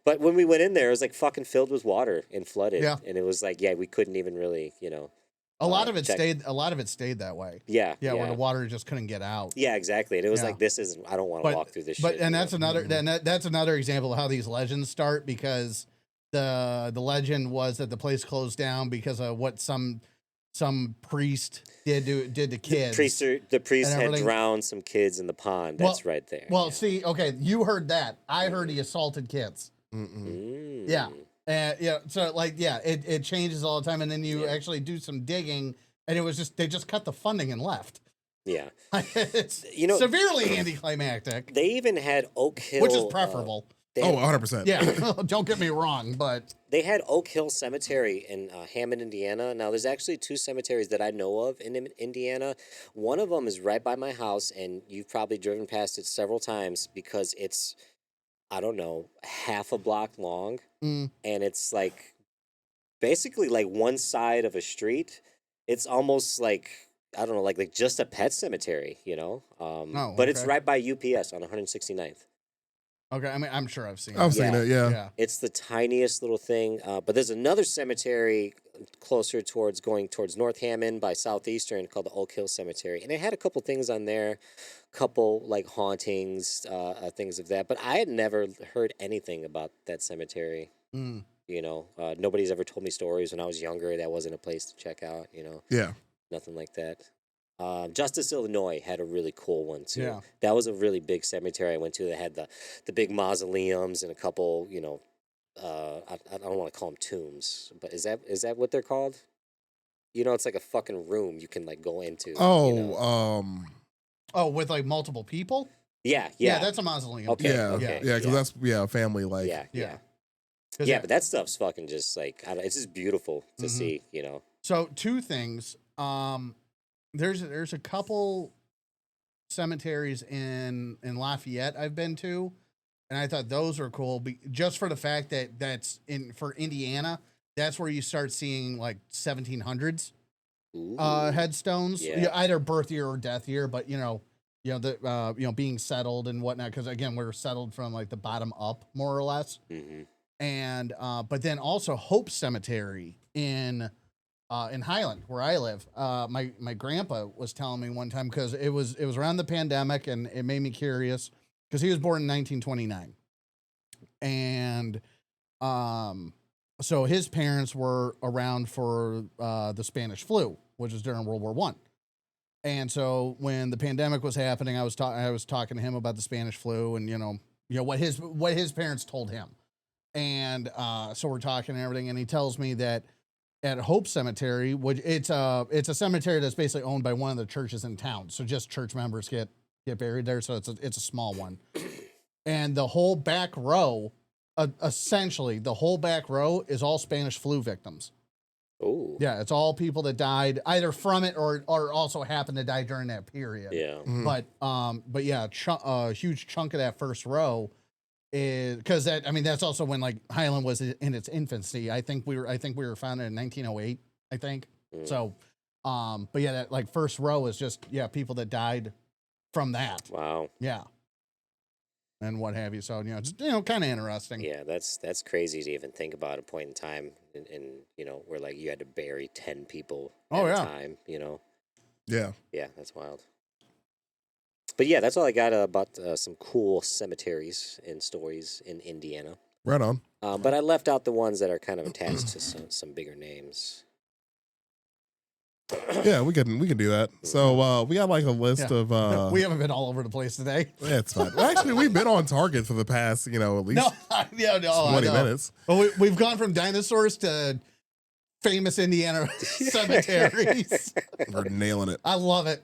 But when we went in there, it was like fucking filled with water and flooded, Yeah. and it was like we couldn't even really, a lot of it check. stayed. A lot of it stayed that way. yeah, Yeah, where the water just couldn't get out. yeah, exactly, and it was Yeah. like this isn't. I don't want to walk through this. But shit, and you that's know? another that's another example of how these legends start because the legend was that the place closed down because of what some priest did to kids. The priest and had everything. drowned some kids in the pond. Well- That's right there. Well, yeah. see, okay, you heard that. I heard he assaulted kids. Mm-mm. Yeah. Mm. And so it changes all the time, and then you Yeah. actually do some digging, and it was just they just cut the funding and left. Yeah. It's You know- severely anticlimactic, They even had Oak Hill. which is preferable. They Oh, had, 100%. Yeah, don't get me wrong, but they had Oak Hill Cemetery in Hammond, Indiana. Now, there's actually two cemeteries that I know of in Indiana. One of them is right by my house, and you've probably driven past it several times because it's, I don't know, half a block long, mm, and it's like basically like one side of a street. It's almost like, I don't know, like just a pet cemetery, you know. Oh, But it's okay. right by UPS on 169th. okay. I mean, I'm sure I've seen I've it. seen Yeah. it. Yeah. Yeah. It's the tiniest little thing. But there's another cemetery closer towards going towards North Hammond by Southeastern called the Oak Hill Cemetery, and it had a couple things on there, couple like hauntings, things of that. But I had never heard anything about that cemetery. Mm. You know, nobody's ever told me stories when I was younger. That wasn't a place to check out. You know, Yeah. nothing like that. Justice, Illinois had a really cool one too. Yeah. That was a really big cemetery I went to. That had the big mausoleums and a couple, you know, I don't want to call them tombs, but is that what they're called? You know, it's like a fucking room you can like go into. Oh, you know? Oh, with like multiple people? Yeah, Yeah, yeah, that's a mausoleum. Okay, yeah, okay, yeah, because yeah. that's family like. yeah, Yeah. yeah, 'Cause yeah. it- But that stuff's fucking just like it's just beautiful to Mhm. see. You know. So two things. There's a couple cemeteries in Lafayette I've been to, and I thought those were cool. Just for the fact that that's for Indiana, that's where you start seeing like 1700s Ooh. headstones, Yeah. either birth year or death year. But being settled and whatnot. Because again, we're settled from like the bottom up, more or less. Mm-hmm. And but then also Hope Cemetery in Highland, where I live. My grandpa was telling me one time, because it was around the pandemic, and it made me curious because he was born in 1929, and so his parents were around for the Spanish flu, which was during World War One. And so when the pandemic was happening, I was talking to him about the Spanish flu, and you know what his parents told him. And so we're talking and everything, and he tells me that at Hope Cemetery, which it's a cemetery that's basically owned by one of the churches in town, so just church members get buried there. So it's a small one, and the whole back row, essentially the whole back row is all Spanish flu victims. Ooh. Yeah, it's all people that died either from it or also happened to die during that period. Yeah. Mhm. But yeah, a huge chunk of that first row is because that's also when like Highland was in its infancy. I think we were founded in 1908. I think Mm. so. But yeah, that like first row is just people that died from that. Wow. Yeah, and what have you. So it's kind of interesting. Yeah, that's crazy to even think about a point in time, and you know, where like you had to bury 10 people Oh, at yeah. a time. You know. Yeah. Yeah, that's wild. But yeah, that's all I got about some cool cemeteries and stories in Indiana. Right on. But I left out the ones that are kind of attached to some bigger names. Yeah, we can do that. So we got like a list Yeah. of We haven't been all over the place today. yeah, it's fine. Well, actually, we've been on target for the past, at least No, yeah, no, I 20 know. minutes. Well, we've gone from dinosaurs to famous Indiana cemeteries. We're nailing it. I love it.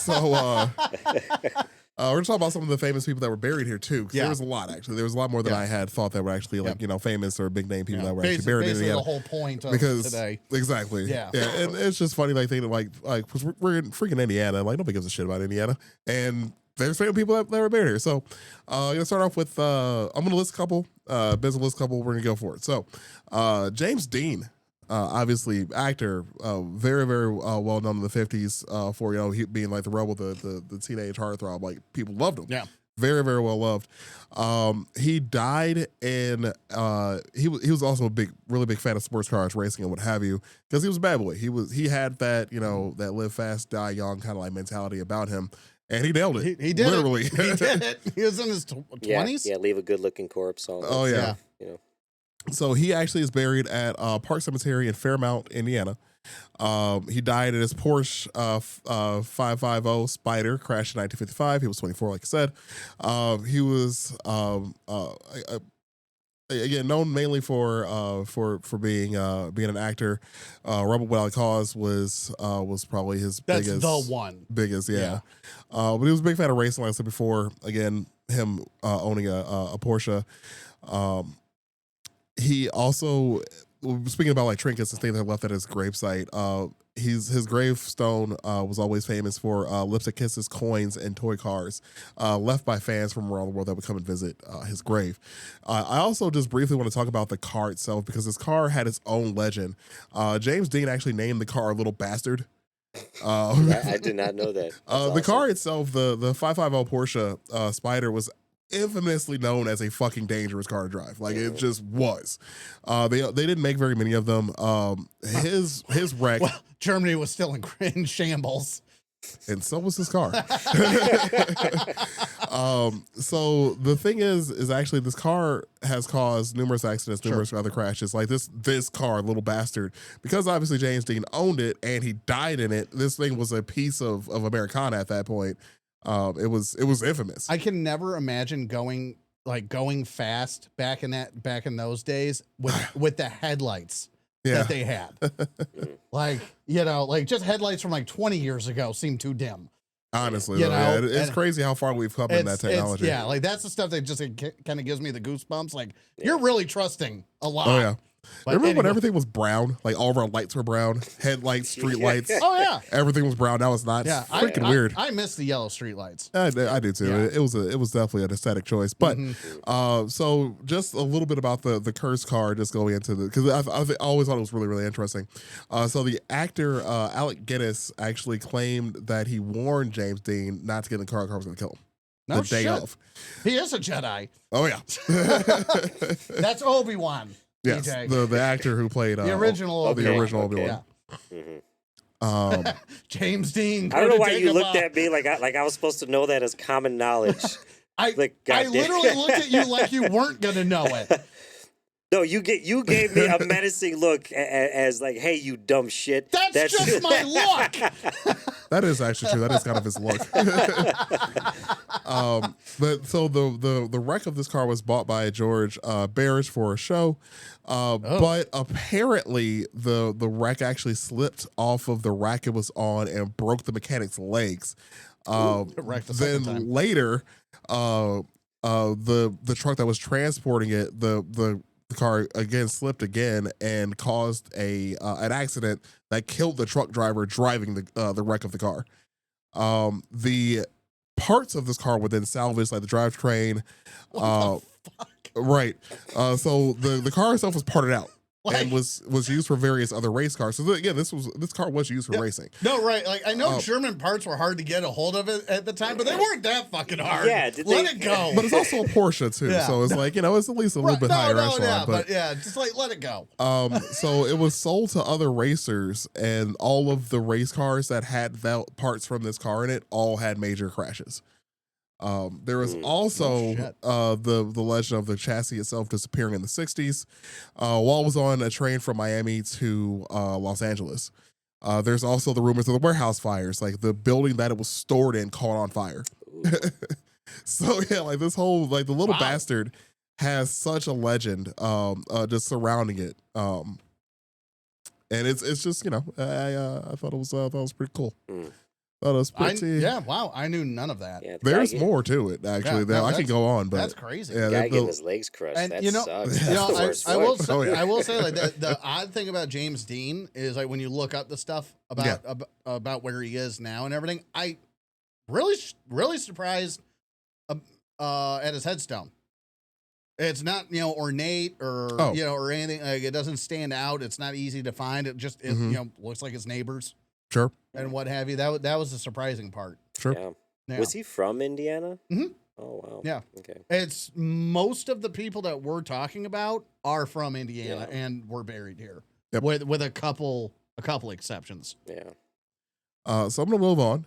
So we're gonna talk about some of the famous people that were buried here too. 'Cause Yeah. there was a lot actually. There was a lot more than Yeah. I had thought that were actually like famous or big name people that were actually Basically, buried in basically the Indiana. whole point of Because today. exactly, Yeah. and it's just funny like thinking like 'cause we're in freaking Indiana, like nobody gives a shit about Indiana, and there's famous people that were buried here. So gonna start off with I'm gonna list a couple, Ben's gonna list a couple. We're gonna go for it. So James Dean. Obviously, actor, very, very well known in the 50s for he being like the rebel, the teenage heartthrob. Like people loved him. Yeah. Very, very well loved. He died in. He was also a really big fan of sports cars, racing, and what have you, because he was a bad boy. He had that that live fast, die young kind of like mentality about him, and he nailed it. He did literally. it. He did it. He was in his 20s. Yeah, leave a good looking corpse. All Oh, that yeah. stuff, you know. So he actually is buried at Park Cemetery in Fairmount, Indiana. He died in his Porsche 550 Spider, crashed in 1955. He was 24, like I said. He was again known mainly for being an actor. Rebel Without a Cause was probably his That's biggest the one. yeah. But he was a big fan of racing, like I said before. Again, him owning a Porsche. He also, speaking about like trinkets and things that left at his gravesite, his gravestone was always famous for lipstick kisses, coins, and toy cars left by fans from around the world that would come and visit his grave. I also just briefly want to talk about the car itself because this car had its own legend. James Dean actually named the car Little Bastard. I did not know that. The car itself, the 550 Porsche Spider, was infamously known as a fucking dangerous car to drive. Like it just was. They didn't make very many of them. His wreck. Well, Germany was still in shambles. And so was his car. So the thing is actually this car has caused numerous accidents, numerous other crashes. Like this car, Little Bastard, because obviously James Dean owned it and he died in it. This thing was a piece of Americana at that point. It was infamous. I can never imagine going fast back in those days with the headlights that they had. Like, just headlights from like 20 years ago seem too dim. Honestly, it's crazy how far we've come in that technology. Like that's the stuff that just kind of gives me the goosebumps. Like you're really trusting a lot. Oh yeah. But remember when everything was brown? Like all of our lights were brown, headlights, street lights. Oh yeah, everything was brown. That was not freaking weird. I miss the yellow street lights. I do too. Yeah. It was definitely an aesthetic choice. But so just a little bit about the cursed car. Just going into because I always thought it was really really interesting. So the actor Alec Guinness actually claimed that he warned James Dean not to get in the car. The car was going to kill him. No the day shit. of. He is a Jedi. Oh yeah. That's Obi-Wan. Yes, the actor who played the original Obi-Wan. Obi-Wan. Yeah. James Dean. I don't know why you looked at me like I was supposed to know that as common knowledge. I literally looked at you like you weren't gonna know it. No, you gave me a menacing look as like, hey, you dumb shit. That's just my look. That is actually true. That is kind of his look. But so the wreck of this car was bought by George Barrish for a show. But apparently the wreck actually slipped off of the rack it was on and broke the mechanic's legs. Then later, the truck that was transporting it, the car again slipped again and caused an accident that killed the truck driver driving the wreck of the car. The parts of this car were then salvaged, like the drivetrain. What the fuck? Right. So the car itself was parted out. And was used for various other race cars. So again, this car was used for racing. No, right. Like I know German parts were hard to get a hold of it at the time, but they weren't that fucking hard. Yeah, let it go. But it's also a Porsche too, so it's like it's at least a little bit higher echelon. But just like let it go. So it was sold to other racers, and all of the race cars that had parts from this car in it all had major crashes. There was also the legend of the chassis itself disappearing in the 60s while it was on a train from Miami to Los Angeles. There's also the rumors of the warehouse fires, like the building that it was stored in caught on fire. So yeah, like this whole the Little Bastard has such a legend just surrounding it. And it's just I thought it was pretty cool. That was pretty. I knew none of that. Yeah, there's more to it actually. I can go on, but that's crazy. Yeah, guy getting his legs crushed. And that sucks. I will say like the odd thing about James Dean is like when you look up the stuff about where he is now and everything, I really surprised at his headstone. It's not ornate or or anything. Like it doesn't stand out. It's not easy to find. It just looks like his neighbors. Sure. And what have you. That was the surprising part. Sure. Yeah. Was he from Indiana? Mm-hmm. Oh, wow. Yeah. Okay. It's most of the people that we're talking about are from Indiana and were buried here. Yep. With a couple exceptions. Yeah. So I'm going to move on.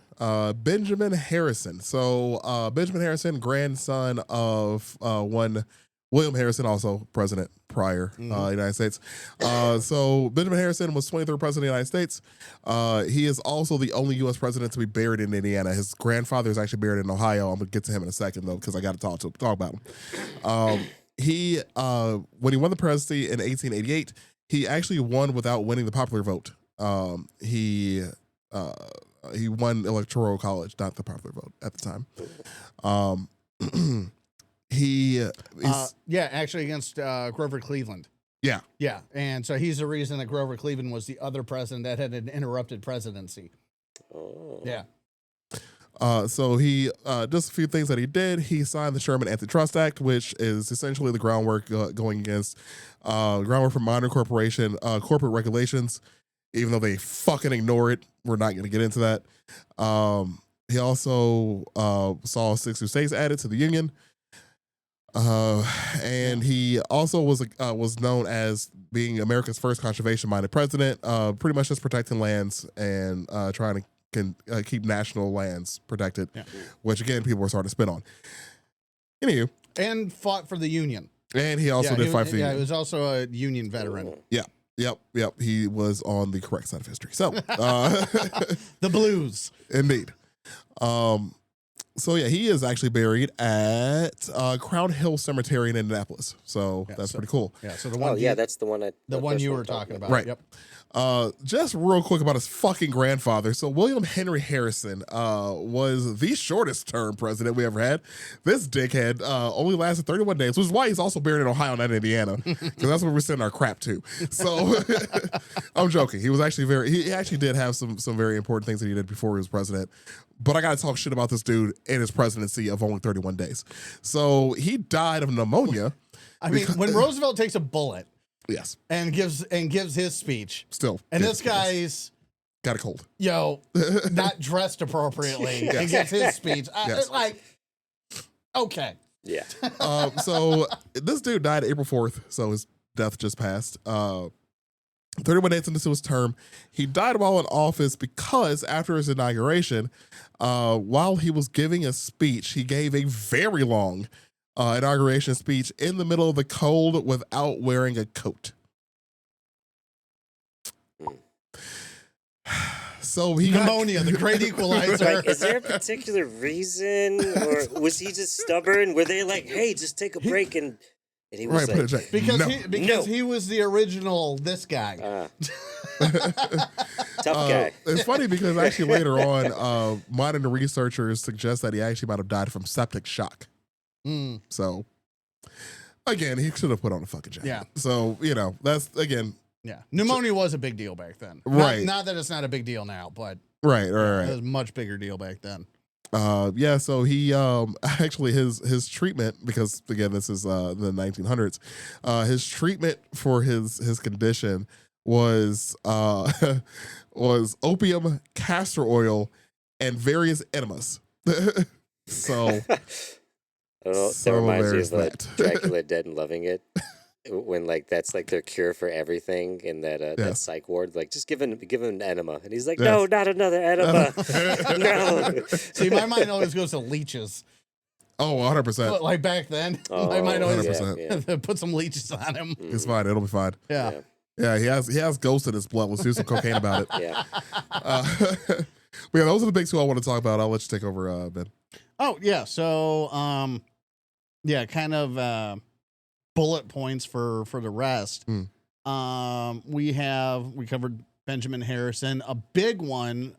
Benjamin Harrison. So Benjamin Harrison, grandson of one William Harrison, also president prior United States. So Benjamin Harrison was 23rd president of the United States. He is also the only U.S. president to be buried in Indiana. His grandfather is actually buried in Ohio. I'm going to get to him in a second, though, because I got to talk about him. he when he won the presidency in 1888, he actually won without winning the popular vote. He won electoral college, not the popular vote at the time. He's Actually against Grover Cleveland. Yeah. Yeah. And so he's the reason that Grover Cleveland was the other president that had an interrupted presidency. Oh. Yeah. So he just a few things that he did. He signed the Sherman Antitrust Act, which is essentially the groundwork going against groundwork for modern corporate regulations. Even though they fucking ignore it, we're not going to get into that. He also saw 6 new states added to the Union. And he also was known as being America's first conservation-minded president, pretty much just protecting lands and trying to keep national lands protected, which again people were starting to spit on. Anywho, and fought for the Union. And he also did fight for the Union. Yeah, he was also a Union veteran. Yep. He was on the correct side of history. So the blues, indeed. So yeah, he is actually buried at Crown Hill Cemetery in Indianapolis. So that's pretty cool. Yeah. So the one. That's the one. The one you were talking about. Right. Yep. Just real quick about his fucking grandfather. So William Henry Harrison was the shortest term president we ever had. This dickhead only lasted 31 days, which is why he's also buried in Ohio, not Indiana, because that's where we're sending our crap to. So I'm joking. He was actually he actually did have some very important things that he did before he was president. But I got to talk shit about this dude in his presidency of only 31 days. So he died of pneumonia. I mean, when Roosevelt takes a bullet. Yes. And gives his speech. Still. And this guy's got a cold. Not dressed appropriately and gives his speech. It's like, okay. Yeah. So this dude died April 4th, so his death just passed. 31 days into his term, he died while in office because after his inauguration, while he was giving a speech, he gave a very long inauguration speech in the middle of the cold without wearing a coat. So he pneumonia, the great equalizer. Like, is there a particular reason, or was he just stubborn? Were they like, "Hey, just take a break," and he was like, because he was the original this guy. Tough guy. It's funny because actually later on, modern researchers suggest that he actually might have died from septic shock. So, again, he should have put on a fucking jacket. Yeah. So, that's, again. Yeah. Pneumonia was a big deal back then. Right. Not that it's not a big deal now, but. Right. It was a much bigger deal back then. So he, actually his treatment, because again, this is, the 1900s, his treatment for his condition was opium, castor oil, and various enemas. So. That reminds me of Dracula Dead and Loving It, when that's their cure for everything in that psych ward. Like, just give him an enema, and he's like, no, not another enema. No. See, my mind always goes to leeches. Oh, 100%. Like back then, my mind always 100%. Put some leeches on him. It's fine. It'll be fine. Yeah. Yeah. He has ghosts in his blood. Let's do some cocaine about it. Yeah. But yeah, those are the big two I want to talk about. I'll let you take over, Ben. Oh yeah. So kind of bullet points for the rest. We covered Benjamin Harrison, a big one,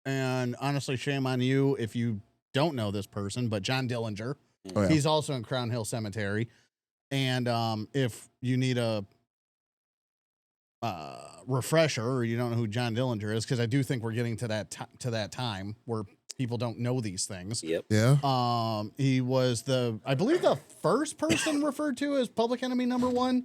and honestly, shame on you if you don't know this person, but John Dillinger. Oh, yeah. He's also in Crown Hill Cemetery, and if you need a refresher or you don't know who John Dillinger is, because I do think we're getting to that time where people don't know these things. Yep. Yeah. He was I believe the first person referred to as Public Enemy #1.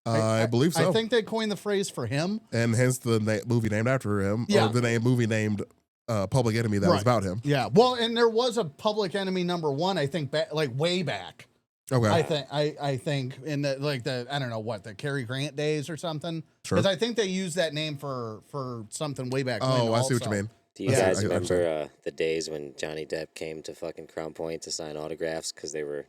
I believe so. I think they coined the phrase for him, and hence the movie named after him, or the movie named Public Enemy that was about him. Yeah. Well, and there was a Public Enemy #1, I think, way back. Okay. I think in the I don't know what, the Cary Grant days or something. Sure. Because I think they used that name for something way back. Oh, I see what you mean. Do you guys remember the days when Johnny Depp came to fucking Crown Point to sign autographs because they were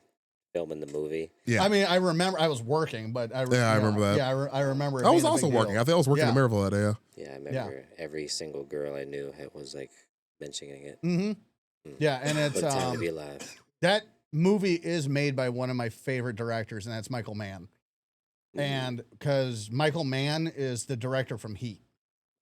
filming the movie? Yeah. I mean, I remember I was working, but I remember that. Yeah, I remember. I was also working. I think I was working in Maryville that day. Yeah, I remember every single girl I knew was like mentioning it. Mm-hmm. Yeah, and it's what a time to be alive. That movie is made by one of my favorite directors, and that's Michael Mann. Mhm. And because Michael Mann is the director from Heat.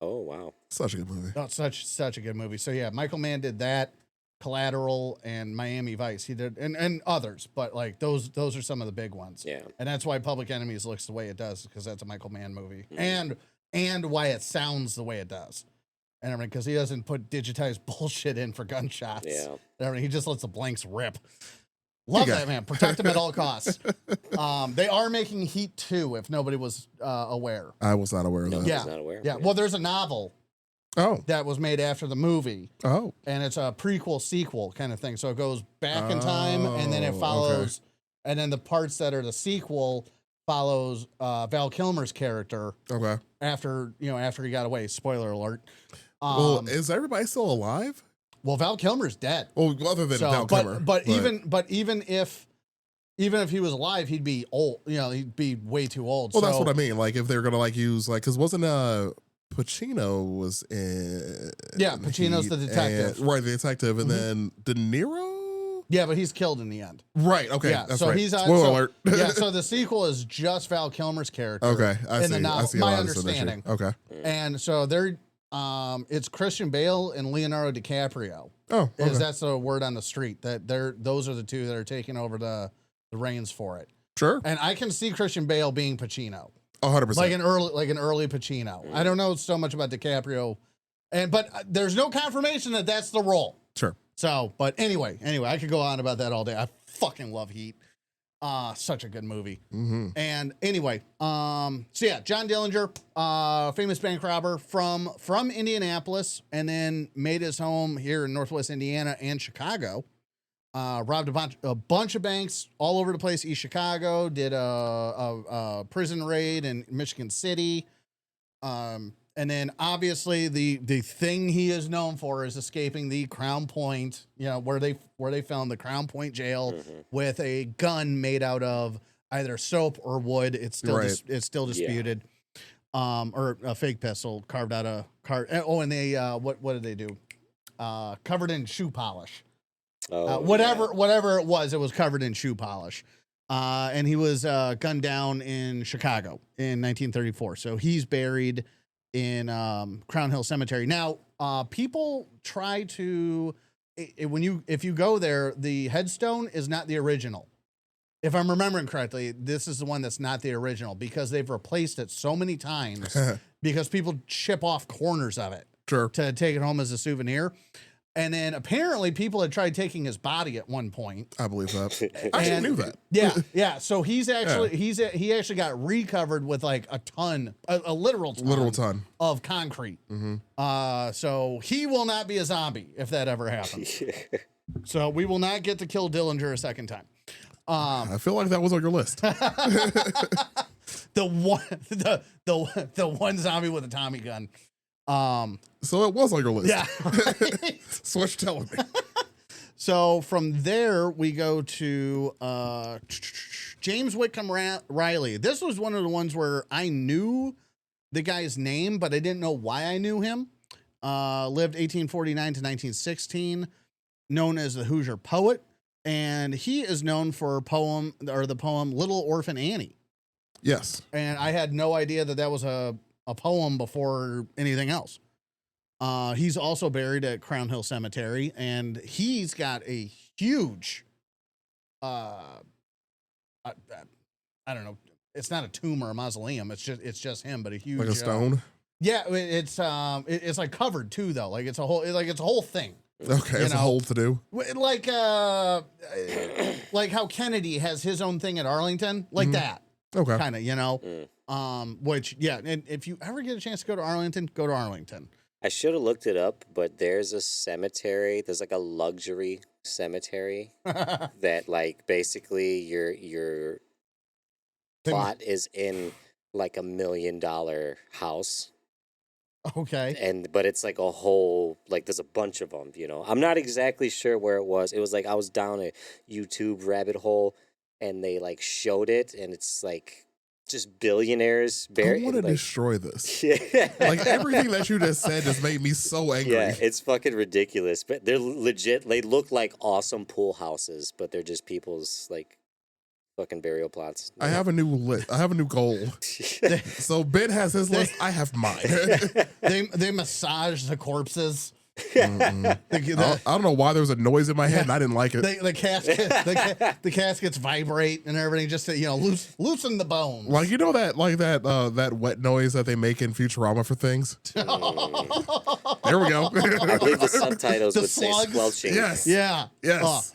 Oh wow. Such a good movie. Oh, such a good movie. So yeah, Michael Mann did that, Collateral, and Miami Vice. He did and others, but like those are some of the big ones. Yeah. And that's why Public Enemies looks the way it does, because that's a Michael Mann movie. Mhm. And why it sounds the way it does. And everything, because he doesn't put digitized bullshit in for gunshots. Yeah. And everything. He just lets the blanks rip. Love got- that, man. Protect him at all costs. They are making Heat 2, if nobody was aware. I was not aware of No, that. I Yeah. was not aware. Yeah. Well, there's a novel Oh. that was made after the movie, Oh. and it's a prequel sequel kind of thing. So it goes back in time, and then it Oh, okay. follows, and then the parts that are the sequel follows Val Kilmer's character Okay. after he got away. Spoiler alert. Well, is everybody still alive? Well, Val Kilmer's dead. Well, other than So, Val Kilmer. but even if he was alive, he'd be old. He'd be way too old. Well, so, that's what I mean. Like, if they're gonna like use like, because wasn't Pacino was in? Yeah, Pacino's Heat, the detective. right? The detective, and Mhm. then De Niro. Yeah, but he's killed in the end. Right. Okay. Yeah, That's so right. he's on- Spoiler so- alert. Yeah, so the sequel is just Val Kilmer's character. Okay. I in see. the novel, I see. my how that's an issue. understanding. Okay. And so they're it's Christian Bale and Leonardo DiCaprio. Oh. Okay. That's the word on the street, that those are the two that are taking over the reins for it. Sure. And I can see Christian Bale being Pacino. 100%. Like an early Pacino. I don't know so much about DiCaprio, but there's no confirmation that that's the role. Sure. So, but anyway, I could go on about that all day. I fucking love Heat. Such a good movie. Mm-hmm. And anyway, so yeah, John Dillinger, famous bank robber from Indianapolis, and then made his home here in Northwest Indiana and Chicago. Robbed a bunch of banks all over the place. East Chicago, did a prison raid in Michigan City. And then obviously the thing he is known for is escaping the Crown Point, where they found the Crown Point jail Mhm. with a gun made out of either soap or wood. It's still Right. it's still disputed. Or a fake pistol carved out of Oh, and they what did they do? Covered in shoe polish. Oh, Whatever it was covered in shoe polish. And he was gunned down in Chicago in 1934. So he's buried in Crown Hill Cemetery. Now, people try to if you go there, the headstone is not the original. If I'm remembering correctly, this is the one that's not the original, because they've replaced it so many times because people chip off corners of it Sure. to take it home as a souvenir. And then apparently people had tried taking his body at one point. I believe that. I actually And- knew that. Yeah. So he actually got recovered with like a literal ton, Literal ton. of concrete. Mm-hmm. So he will not be a zombie if that ever happens. So we will not get to kill Dillinger a second time. I feel like that was on your list. The one zombie with a Tommy gun. So it was on your list. Yeah. Right? So what you telling me? So from there, we go to James Whitcomb Riley. This was one of the ones where I knew the guy's name, but I didn't know why I knew him. Lived 1849 to 1916, known as the Hoosier Poet. And he is known for the poem Little Orphan Annie. Yes. And I had no idea that was a poem before anything else. He's also buried at Crown Hill Cemetery, and he's got a huge, I don't know, it's not a tomb or a mausoleum. It's just him, but a huge, Like a stone. Yeah, it's like covered too, though. Like it's a whole thing. Okay. It's a whole to do. Like how Kennedy has his own thing at Arlington, like Mhm. that Okay. kind of, which, yeah. And if you ever get a chance to go to Arlington, go to Arlington. I should have looked it up, but there's a cemetery. There's like a luxury cemetery that, like, basically your plot is in like $1 million house, Okay. but it's like a whole, like, there's a bunch of them. I'm not exactly sure where it was. It was like I was down a YouTube rabbit hole, and they like showed it, and it's like just billionaires I buried. want to Like, destroy this. yeah. Like everything that you just said just made me so angry. Yeah, it's fucking ridiculous. But they're legit. They look like awesome pool houses, but they're just people's like fucking burial plots. I have a new list. I have a new goal. So Ben has his list. I have mine. They massage the corpses. Mm-mm. I don't know why there was a noise in my head and I didn't like it. The caskets vibrate and everything just to, loosen the bones. Like that wet noise that they make in Futurama for things. There we go. I believe the subtitles The would say slugs? squelching. Yes. Yeah. Yes.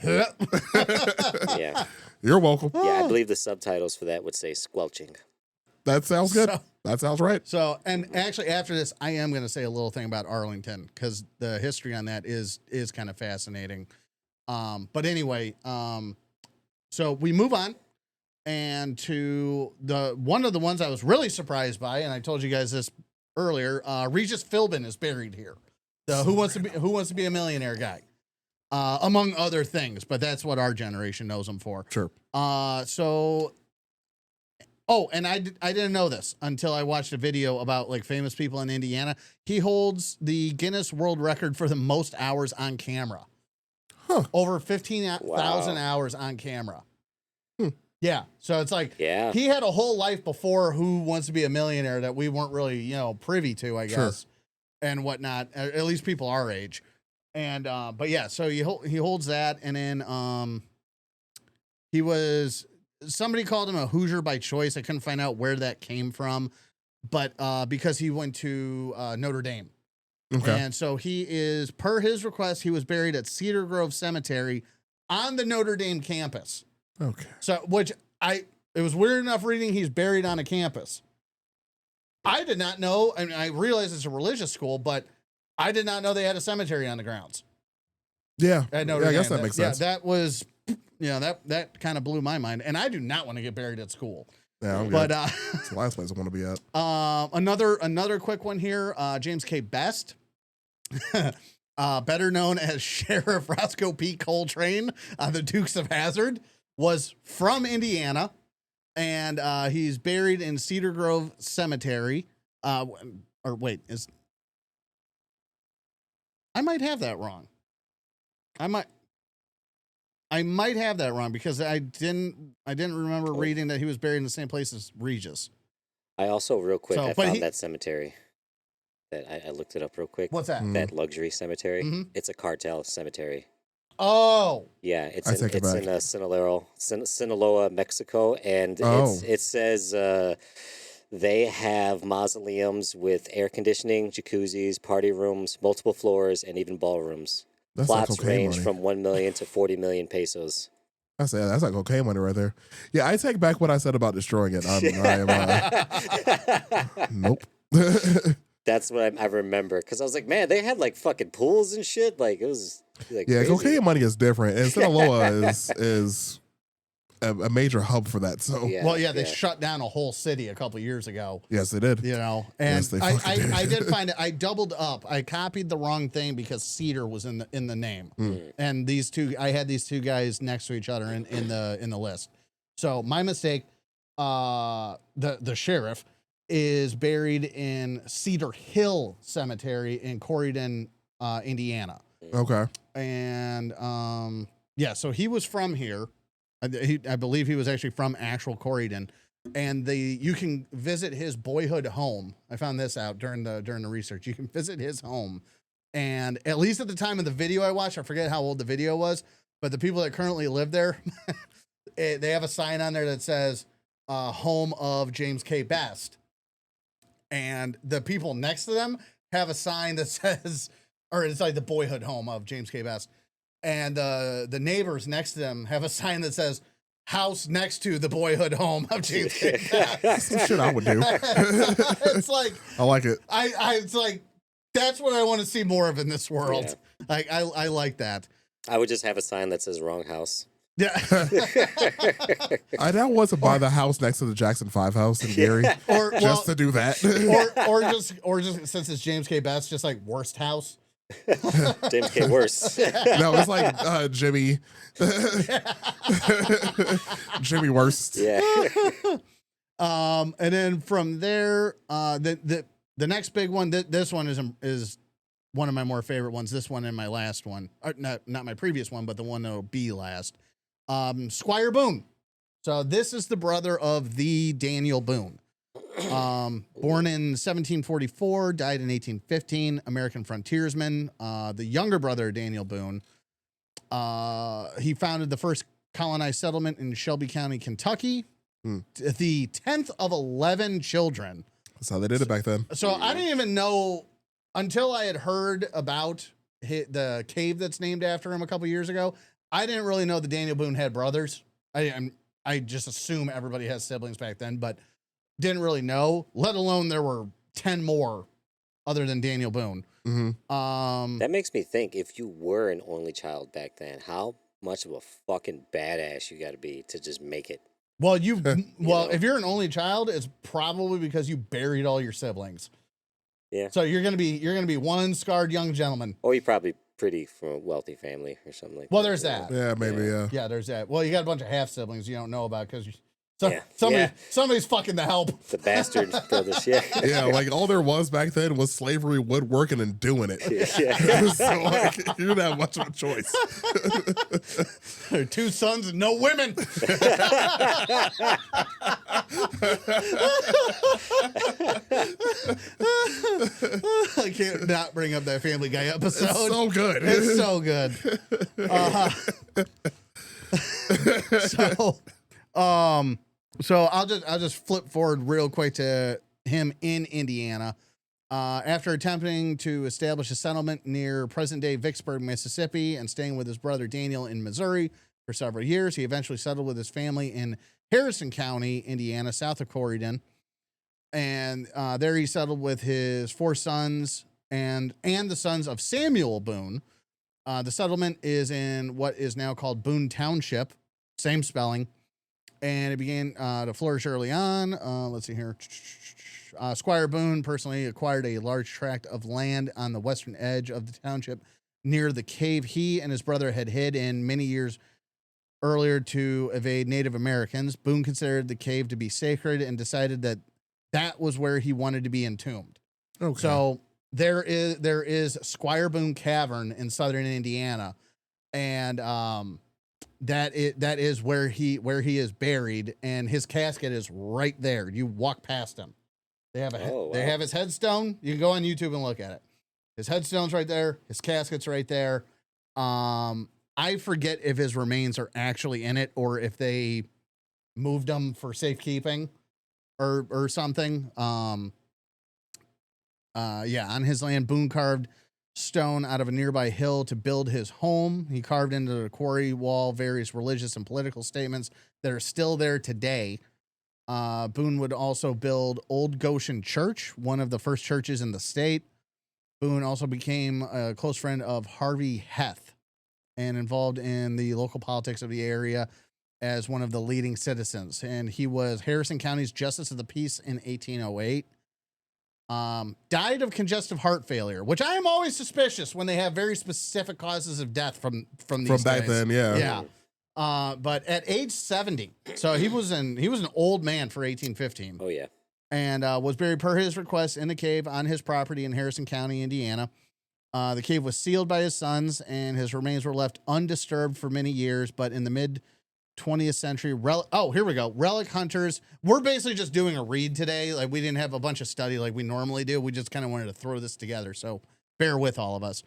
Yeah. You're welcome. Yeah, I believe the subtitles for that would say squelching. That sounds good. So- That sounds right. So, and actually, after this, I am going to say a little thing about Arlington because the history on that is kind of fascinating. But anyway, so we move on, and to one of the ones I was really surprised by, and I told you guys this earlier. Regis Philbin is buried here. The Who Wants to Be a Millionaire guy, among other things. But that's what our generation knows him for. Sure. Oh, and I didn't know this until I watched a video about like famous people in Indiana. He holds the Guinness World Record for the most hours on camera. Huh. Over 15,000 Wow. hours on camera. Hmm. Yeah. So it's like Yeah. he had a whole life before Who Wants to Be a Millionaire that we weren't really, privy to, I Sure. guess, and whatnot. At least people our age. And but yeah, so he holds that, and then he was. Somebody called him a Hoosier by choice. I couldn't find out where that came from, but because he went to Notre Dame. Okay. And so he is, per his request, he was buried at Cedar Grove Cemetery on the Notre Dame campus. Okay. So, it was weird enough reading he's buried on a campus. I did not know. I mean, I realize it's a religious school, but I did not know they had a cemetery on the grounds. Yeah. At Notre Yeah, I Dame. guess that makes sense. Yeah, that was, that kind of blew my mind. And I do not want to get buried at school. Yeah, I'm But good. It's the last place I want to be at. another quick one here. James K. Best, better known as Sheriff Roscoe P. Coltrane on the Dukes of Hazzard, was from Indiana, and he's buried in Cedar Grove Cemetery. I might have that wrong. I might have that wrong because I didn't remember reading that he was buried in the same place as Regis. I also, real quick, So, I but found he- that cemetery. That I looked it up real quick. What's that? Mm. That luxury cemetery? Mhm. It's a cartel cemetery. Oh, Yeah, it's I in take it back. Sinaloa, Mexico, and Oh. it says they have mausoleums with air conditioning, jacuzzis, party rooms, multiple floors, and even ballrooms. That's like Plots cocaine range money. from 1 million to 40 million pesos. That's like cocaine money right there. Yeah, I take back what I said about destroying it. Nope. That's what I remember, because I was like, man, they had like fucking pools and shit. Like it was like Yeah, crazy. cocaine money is different. And Sinaloa is a major hub for that. So Yeah, well, yeah, they shut down a whole city a couple years ago. yes, they did. And Yes, they fucking I did. did find it. I doubled up. I copied the wrong thing because Cedar was in the name, and I had these two guys next to each other in the list. So my mistake. The sheriff is buried in Cedar Hill Cemetery in Corydon, Indiana, Okay. and so he was from here. I believe he was actually from actual Corydon. And you can visit his boyhood home. I found this out during the research. You can visit his home, and at least at the time of the video I watched, I forget how old the video was, but the people that currently live there, they have a sign on there that says "Home of James K. Best," and the people next to them have a sign that says, or it's like the boyhood home of James K. Best, and the neighbors next to them have a sign that says, house next to the boyhood home of James K. Best. Some shit I would do. It's like I like it. it's like that's what I want to see more of in this world. Yeah. Like I like that. I would just have a sign that says wrong house. Yeah. I now want to buy the house next to the Jackson 5 house in Gary or just to do that. or just since it's James K. Best, just like worst house. James K. Worse. No, it's like Jimmy. Jimmy Worst. Yeah. And then from there, the next big one, this one is one of my more favorite ones. This one and my last one, not my previous one, but the one that'll be last. Squire Boone. So this is the brother of the Daniel Boone. Born in 1744, died in 1815, American frontiersman. The younger brother of Daniel Boone. He founded the first colonized settlement in Shelby County, Kentucky. The 10th of 11 children. That's how they did it back then. So I didn't even know until I had heard about the cave that's named after him a couple years ago. I didn't really know that Daniel Boone had brothers. I just assume everybody has siblings back then, but didn't really know, let alone there were 10 more other than Daniel Boone. That makes me think, if you were an only child back then, how much of a fucking badass you got to be to just make it. Well, know? if you're an only child, it's probably because you buried all your siblings. Yeah. So you're gonna be one scarred young gentleman. Or you probably pretty from a wealthy family or something like that. Well, there's that. Yeah, maybe. Yeah. Yeah, there's that. Well, you got a bunch of half siblings you don't know about because Yeah. somebody's fucking the help. The bastard brothers, yeah. Yeah, like all there was back then was slavery, woodworking, and doing it. Yeah. So like, you didn't have much of a choice. There are 2 sons and no women. I can't not bring up that Family Guy episode. It's so good. It's so good. So I'll just flip forward real quick to him in Indiana. After attempting to establish a settlement near present-day Vicksburg, Mississippi, and staying with his brother Daniel in Missouri for several years, he eventually settled with his family in Harrison County, Indiana, south of Corydon. And there he settled with his 4 sons and the sons of Samuel Boone. The settlement is in what is now called Boone Township, same spelling. And it began to flourish early on. Let's see here. Squire Boone personally acquired a large tract of land on the western edge of the township near the cave he and his brother had hid in many years earlier to evade Native Americans. Boone considered the cave to be sacred and decided that was where he wanted to be entombed. Okay. So there is Squire Boone Cavern in southern Indiana, and that is where he is buried, and his casket is right there. You walk past him. They have his headstone. You can go on YouTube and look at it. His headstone's right there. His casket's right there. I forget if his remains are actually in it or if they moved them for safekeeping or something. On his land, Boone carved stone out of a nearby hill to build his home. He carved into the quarry wall various religious and political statements that are still there today. Boone would also build Old Goshen Church, one of the first churches in the state. Boone also became a close friend of Harvey Heth and involved in the local politics of the area as one of the leading citizens. And he was Harrison County's Justice of the Peace in 1808. Died of congestive heart failure, which I am always suspicious when they have very specific causes of death from these back guys. then, yeah. Yeah. But at age 70, so he was an old man for 1815. Oh yeah. And was buried per his request in the cave on his property in Harrison County, Indiana. The cave was sealed by his sons, and his remains were left undisturbed for many years. But in the mid 20th century, here we go. Relic hunters. We're basically just doing a read today. Like, we didn't have a bunch of study like we normally do. We just kind of wanted to throw this together. So bear with all of us.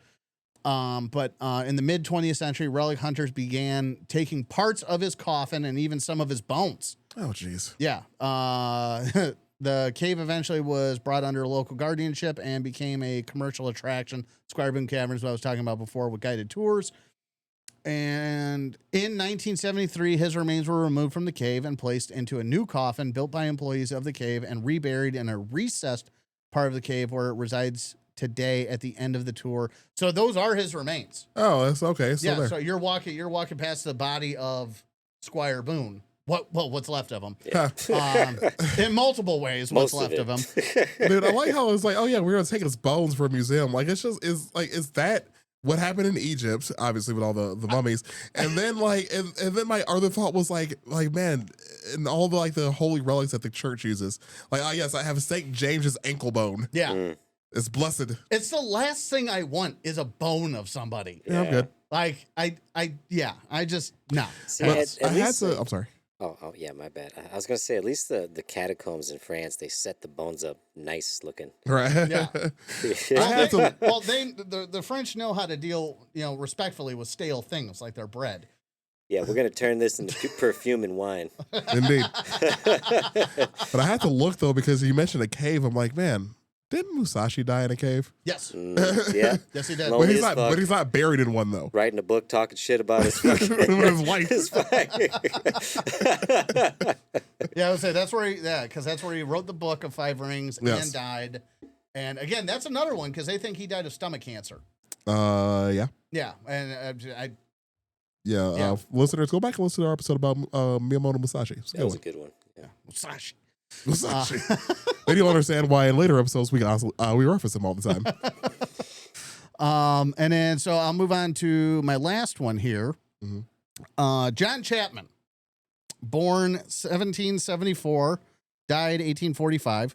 But in the mid 20th century, relic hunters began taking parts of his coffin and even some of his bones. Oh, jeez. Yeah. The cave eventually was brought under local guardianship and became a commercial attraction. Squire Boone Caverns, what I was talking about before, with guided tours. And in 1973, his remains were removed from the cave and placed into a new coffin built by employees of the cave and reburied in a recessed part of the cave where it resides today at the end of the tour. So those are his remains. Oh, that's okay. So yeah. there. So you're walking past the body of Squire Boone. What's left of him? Yeah. In multiple ways, what's left of him? Dude, I like how it's like, oh yeah, we're gonna take his bones for a museum. Like, is that what happened in Egypt, obviously with all the mummies, and then and then my other thought was like man, and all the the holy relics that the church uses. Yes, I have Saint James's ankle bone. Yeah. Mm. It's blessed. It's the last thing I want is a bone of somebody. Yeah, I'm good. Like I just no. See, But at I had least, to. I'm sorry. oh, yeah, my bad. I was gonna say at least the catacombs in France, they set the bones up nice looking. Right. Yeah. I had to. Well, the French know how to deal, respectfully with stale things like their bread. Yeah, we're gonna turn this into perfume and wine. Indeed. But I had to look though because you mentioned a cave. I'm like, man, didn't Musashi die in a cave? Yes. Yeah, Yes, he did. Lonely But as fuck. but he's not buried in one though. Writing a book talking shit about his fucking With his wife. his Yeah, I would say that's where because that's where he wrote the book of Five Rings Yes. and died. And again, that's another one because they think he died of stomach cancer. Yeah. Yeah, and Yeah. Listeners, go back and listen to our episode about Miyamoto Musashi. It's a That was a good good one. Yeah. Musashi. one. Musashi. Then you'll understand why in later episodes we can also we reference him all the time. And then so I'll move on to my last one here. Mhm. John Chapman, born 1774, died 1845.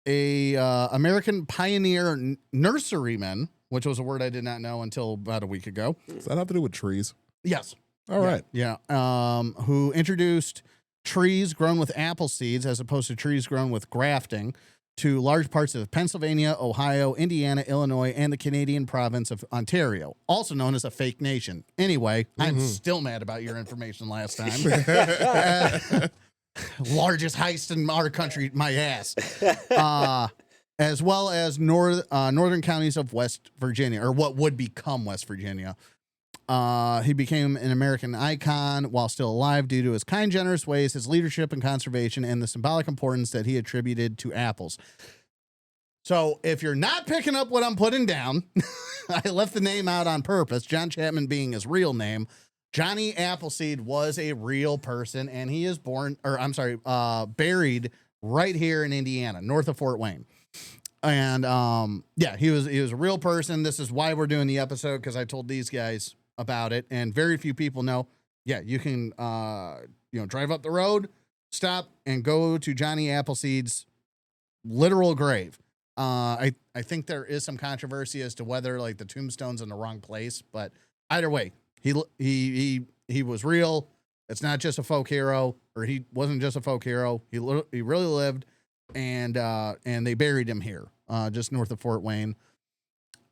A American pioneer nurseryman, which was a word I did not know until about a week ago. Does that have to do with trees? Yes. All right. Yeah. Who introduced trees grown with apple seeds as opposed to trees grown with grafting to large parts of Pennsylvania, Ohio, Indiana, Illinois, and the Canadian province of Ontario, also known as a fake nation. Anyway, I'm still mad about your information last time. Largest heist in our country, my ass. As well as northern counties of West Virginia, or what would become West Virginia. He became an American icon while still alive due to his kind, generous ways, his leadership and conservation, and the symbolic importance that he attributed to apples. So if you're not picking up what I'm putting down, I left the name out on purpose, John Chapman being his real name. Johnny Appleseed was a real person, and he is buried right here in Indiana, north of Fort Wayne. And he was a real person. This is why we're doing the episode, because I told these guys about it, and very few people know. Yeah, you can drive up the road, stop, and go to Johnny Appleseed's literal grave. I think there is some controversy as to whether the tombstone's in the wrong place, but either way, he was real. It's not just a folk hero, or he wasn't just a folk hero. He really lived, and they buried him here, just north of Fort Wayne.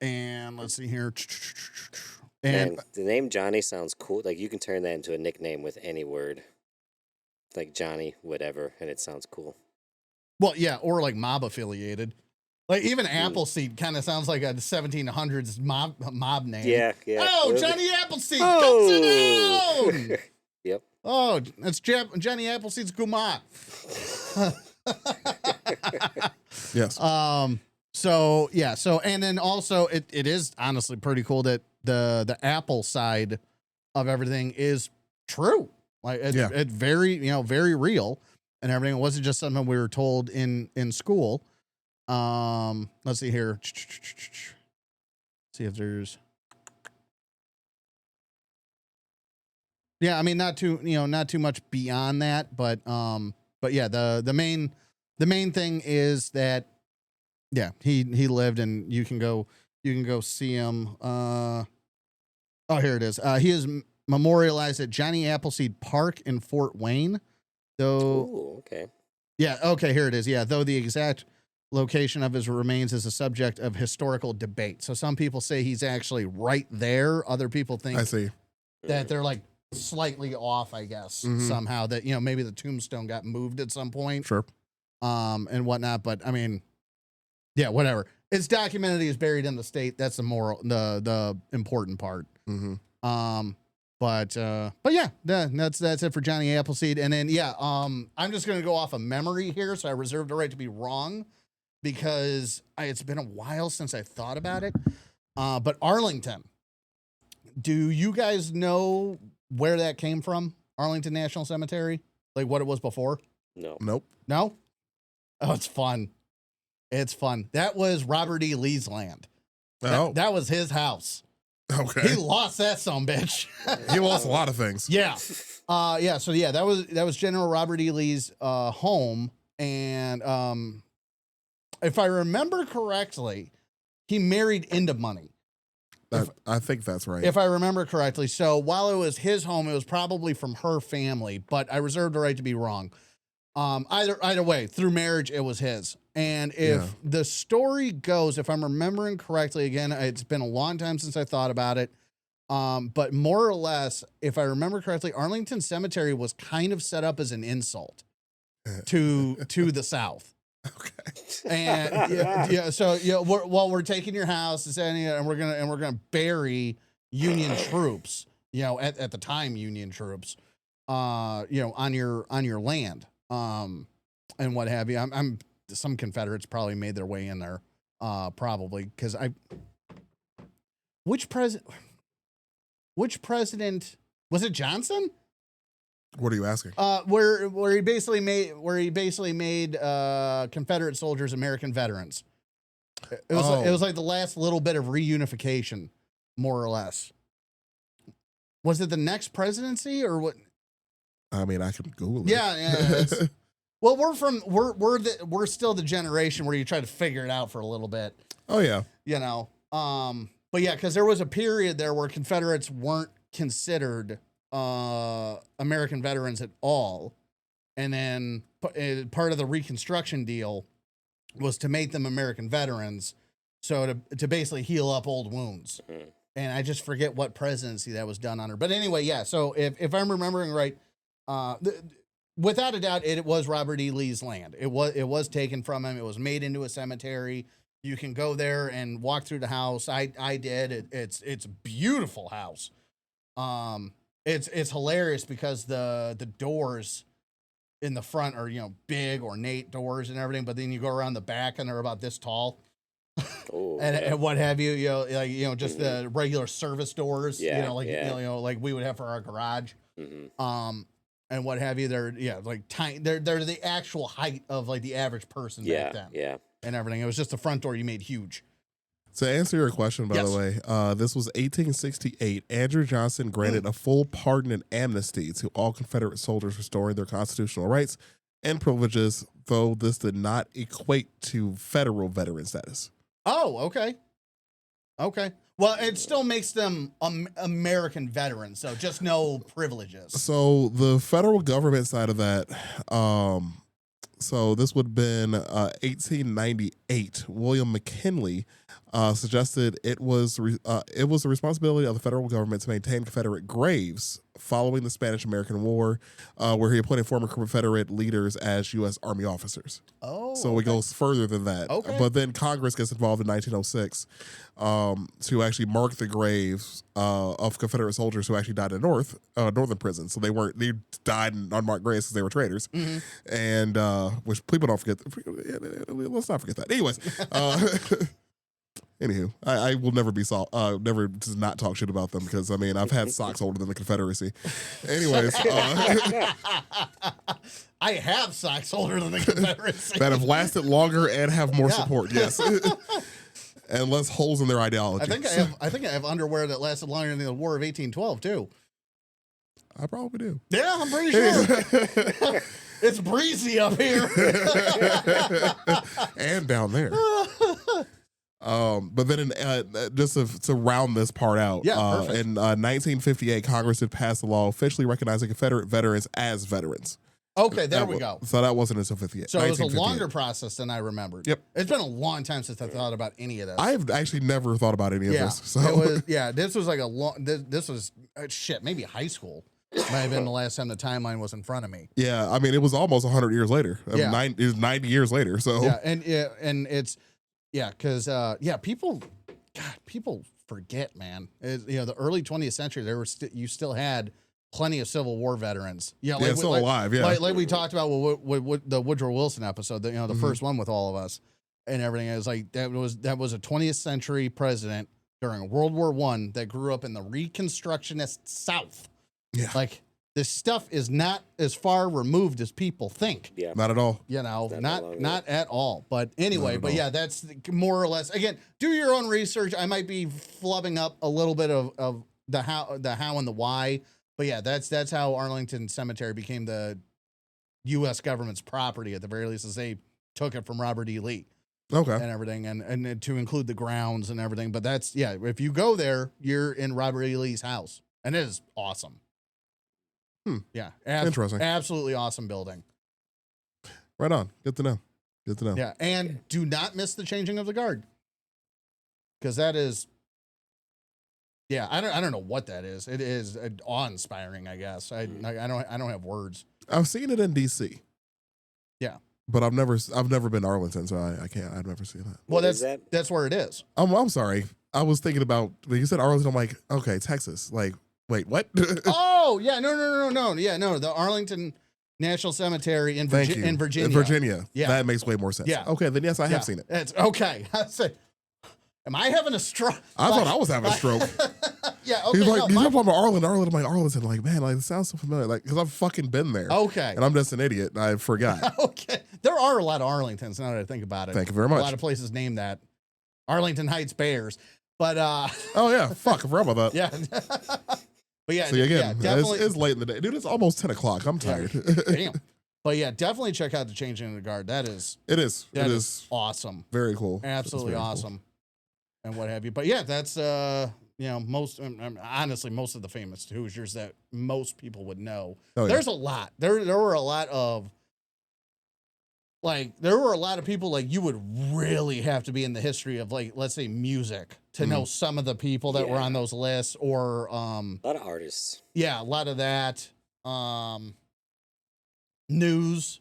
And let's see here. And the name Johnny sounds cool. Like you can turn that into a nickname with any word. Like Johnny, whatever, and it sounds cool. Well, yeah, or mob affiliated. Even Appleseed kind of sounds like a 1700s mob name. Yeah. Oh, Johnny Appleseed, Oh! come sit down. Yep. Oh, that's Johnny Appleseed's Guma. Yes. So and then also it is honestly pretty cool that the Apple side of everything is true. It's very, very real and everything. It wasn't just something we were told in school. Let's see here. See if there's. Yeah, I mean, not too much beyond that, but yeah, the main thing is that, yeah, he lived, and you can go see him. Oh, here it is. He is memorialized at Johnny Appleseed Park in Fort Wayne, though. Ooh, okay. Yeah, okay, here it is. Yeah, though the exact location of his remains is a subject of historical debate. So some people say he's actually right there. Other people think I see. that they're slightly off, I guess, somehow, that, maybe the tombstone got moved at some point. Sure. And whatnot. But I mean, yeah, whatever. It's documented he is buried in the state. That's the important part. Mm-hmm. But yeah, that's it for Johnny Appleseed. And then, yeah, I'm just going to go off of memory here. So I reserve the right to be wrong because it's been a while since I thought about it. But Arlington, do you guys know where that came from? Arlington National Cemetery? What it was before? No. Nope. No? Oh, it's fun. It's fun. That was Robert E. Lee's land. Oh. That was his house. Okay. He lost that bitch. He lost a lot of things. Yeah. So yeah, that was General Robert E. Lee's home. And if I remember correctly, he married into money. I think that's right. If I remember correctly. So while it was his home, it was probably from her family, but I reserve the right to be wrong. Either way, through marriage, it was his. And if the story goes, if I'm remembering correctly, again, it's been a long time since I thought about it. But more or less, if I remember correctly, Arlington Cemetery was kind of set up as an insult to the South. Okay. And so we're taking your house and we're gonna bury Union troops, at the time Union troops, on your land, and what have you. I'm some Confederates probably made their way in there, probably because which president was it? Johnson? What are you asking? Where he basically made Confederate soldiers American veterans. It was like the last little bit of reunification, more or less. Was it the next presidency or what? I mean, I can Google it. Yeah. Well, we're still the generation where you try to figure it out for a little bit. Oh yeah. But yeah, because there was a period there where Confederates weren't considered American veterans at all, and then part of the Reconstruction deal was to make them American veterans, so to basically heal up old wounds. And I just forget what presidency that was done under. But anyway, yeah. So if I'm remembering right, without a doubt, it was Robert E. Lee's land. It was taken from him. It was made into a cemetery. You can go there and walk through the house. I did. It's a beautiful house. It's hilarious because the doors in the front are, big ornate doors and everything, but then you go around the back and they're about this tall. And what have you, just the regular service doors, like we would have for our garage. And what have you, they're like tiny. They're the actual height of like the average person back then. Yeah. And everything. It was just the front door you made huge. To answer your question, by the way, this was 1868. Andrew Johnson granted a full pardon and amnesty to all Confederate soldiers, restoring their constitutional rights and privileges, though this did not equate to federal veteran status. Oh, okay. Well, it still makes them American veterans, so just no privileges. So the federal government side of that, so this would have been 1898. William McKinley suggested it was the responsibility of the federal government to maintain Confederate graves following the Spanish-American War, where he appointed former Confederate leaders as U.S. Army officers. Oh, so it goes further than that. Okay. But then Congress gets involved in 1906 to actually mark the graves of Confederate soldiers who actually died in northern prison. So they died in unmarked graves because they were traitors, and which people don't forget. Let's not forget that. Anyways. Anywho, I will never be never to not talk shit about them because I mean I've had socks older than the Confederacy. Anyways, I have socks older than the Confederacy that have lasted longer and have more support. Yes, and less holes in their ideology. I think I have underwear that lasted longer than the War of 1812 too. I probably do. Yeah, I'm pretty sure. It's breezy up here and down there. But then just to round this part out, in 1958, Congress did pass a law officially recognizing Confederate veterans as veterans. Okay, there we go. So that wasn't until 58. So it was a longer process than I remembered. Yep. It's been a long time since I thought about any of this. I've actually never thought about any of this. So this was like this was maybe high school. Might have been the last time the timeline was in front of me. Yeah, I mean, it was almost 100 years later. It was 90 years later. So and it's because people forget, man. The early 20th century, you still had plenty of Civil War veterans. Still alive. Yeah, like we talked about with the Woodrow Wilson episode, the first one with all of us and everything. It was like that was a 20th century president during World War I that grew up in the Reconstructionist South. Yeah, like this stuff is not as far removed as people think. Yeah. Not at all. You know, Not that long not at all. But anyway, Not at but all. yeah, that's more or less. Again, do your own research. I might be flubbing up a little bit of the how and the why. But yeah, that's how Arlington Cemetery became the U.S. government's property at the very least, as they took it from Robert E. Lee Okay. and everything, and to include the grounds and everything. But that's if you go there, you're in Robert E. Lee's house, and it is awesome. Yeah, Interesting. absolutely awesome building. Right on. Good to know. Good to know. Yeah, and do not miss the changing of the guard, because that is, I don't know what that is. It is awe-inspiring, I guess. I don't have words. I've seen it in DC. Yeah. But I've never been to Arlington, so I can't. I've never seen that. Well, What is that? that's where it is. I'm sorry. I was thinking about when you said Arlington. I'm like, okay, Texas. Like, wait, what? Oh yeah, no. Yeah, no, the Arlington National Cemetery in Thank you. in Virginia. In Virginia. Yeah. That makes way more sense. Yeah. Okay, then yes, I have seen it. It's okay. I said, am I having a stroke? I thought I was having a stroke. Yeah. Okay. He's like, no, he's my- talking about Arlington. I'm like, Arlington. Like, man, like, it sounds so familiar. Like, because I've fucking been there. okay. And I'm just an idiot. And I forgot. Okay. There are a lot of Arlingtons now that I think about it. Thank you very A much. lot of places named that. Arlington Heights Bears. But Oh, yeah. Fuck. I forgot about that. yeah. But yeah, See, again, yeah, definitely. it's late in the day. Dude, it's almost 10 o'clock. I'm tired. Damn. But yeah, definitely check out the Changing of the Guard. That is It is. It is awesome. very cool. Absolutely It's very cool. awesome. And what have you. But yeah, that's most honestly most of the famous Hoosiers that most people would know. Oh, yeah. There's a lot. There were a lot of people like you would really have to be in the history of, like, let's say music to know some of the people that were Yeah. on those lists, or A lot of artists. yeah, a lot of that. News.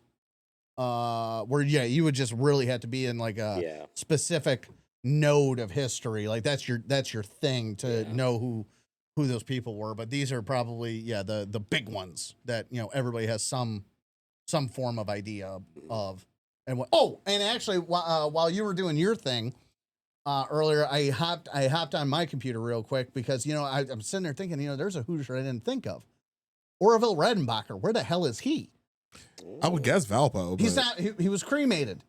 Where you would just really have to be in like a Yeah. specific node of history. Like that's your thing to Yeah. know who those people were. But these are probably the big ones that everybody has some form of idea of. And what? Oh, and actually, while you were doing your thing earlier, I hopped on my computer real quick because I'm sitting there thinking there's a Hoosier I didn't think of. Orville Redenbacher. Where the hell is he? I would guess Valpo. He's but- not. He was cremated.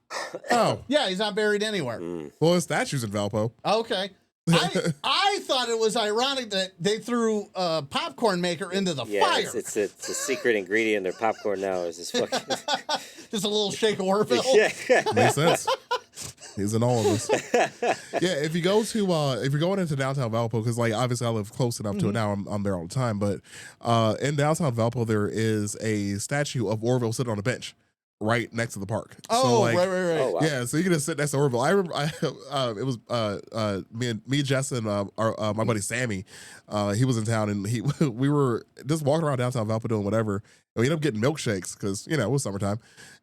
Oh, Yeah, he's not buried anywhere. Mm. well, his statue's in Valpo. Okay. I thought it was ironic that they threw a popcorn maker into the Yeah, fire. it's a secret ingredient in their popcorn now. Is this fucking Just a little shake of Orville. yeah. Makes sense. He's in all of this. Yeah, if you go to if you're going into downtown Valpo, because like obviously I live close enough to it now, I'm there all the time. But in downtown Valpo, there is a statue of Orville sitting on a bench right next to the park. Oh, so, like, right. Oh, wow. Yeah, so you can just sit next to Orville. I remember it was me, Jess, and my buddy Sammy. He was in town, and we were just walking around downtown Valpo doing whatever. And we ended up getting milkshakes because it was summertime,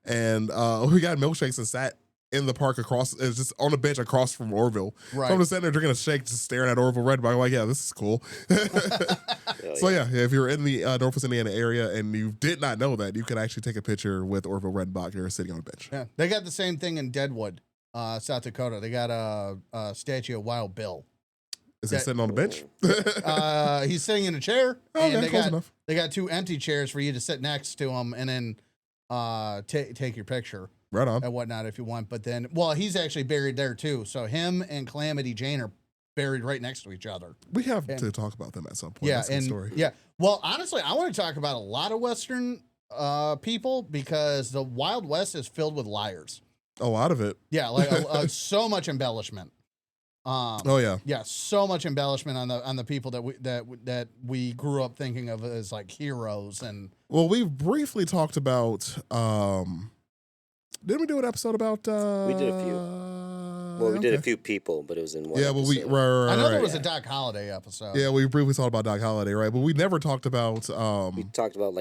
and we got milkshakes and sat in the park across. It's just on a bench across from Orville. Right. So I'm just sitting there drinking a shake, just staring at Orville Red. I'm like, yeah, this is cool. Hell So yeah, if you're in the Northwest Indiana area and you did not know that, you can actually take a picture with Orville Redenbacher sitting on a bench. Yeah, they got the same thing in Deadwood, South Dakota. They got a statue of Wild Bill. Is he That- sitting on a bench? He's sitting in a chair, Okay, and close enough. they got two empty chairs for you to sit next to him, and then take your picture Right on. and whatnot if you want. But then, he's actually buried there too. So him and Calamity Jane are buried right next to each other. We have And- to talk about them at some point. Yeah, That's a good and story. yeah. Well, honestly, I want to talk about a lot of Western people because the Wild West is filled with liars. A lot of it. Yeah, like so much embellishment. Oh yeah. Yeah, so much embellishment on the people that we grew up thinking of as like heroes and Well, we briefly talked about. Didn't we do an episode about? We did a few. Well, we did a few people, but it was in one. Yeah, but we episode. right, I know there right. was a Doc Holliday episode. Yeah, we briefly talked about Doc Holliday, right? But we never talked about. We talked about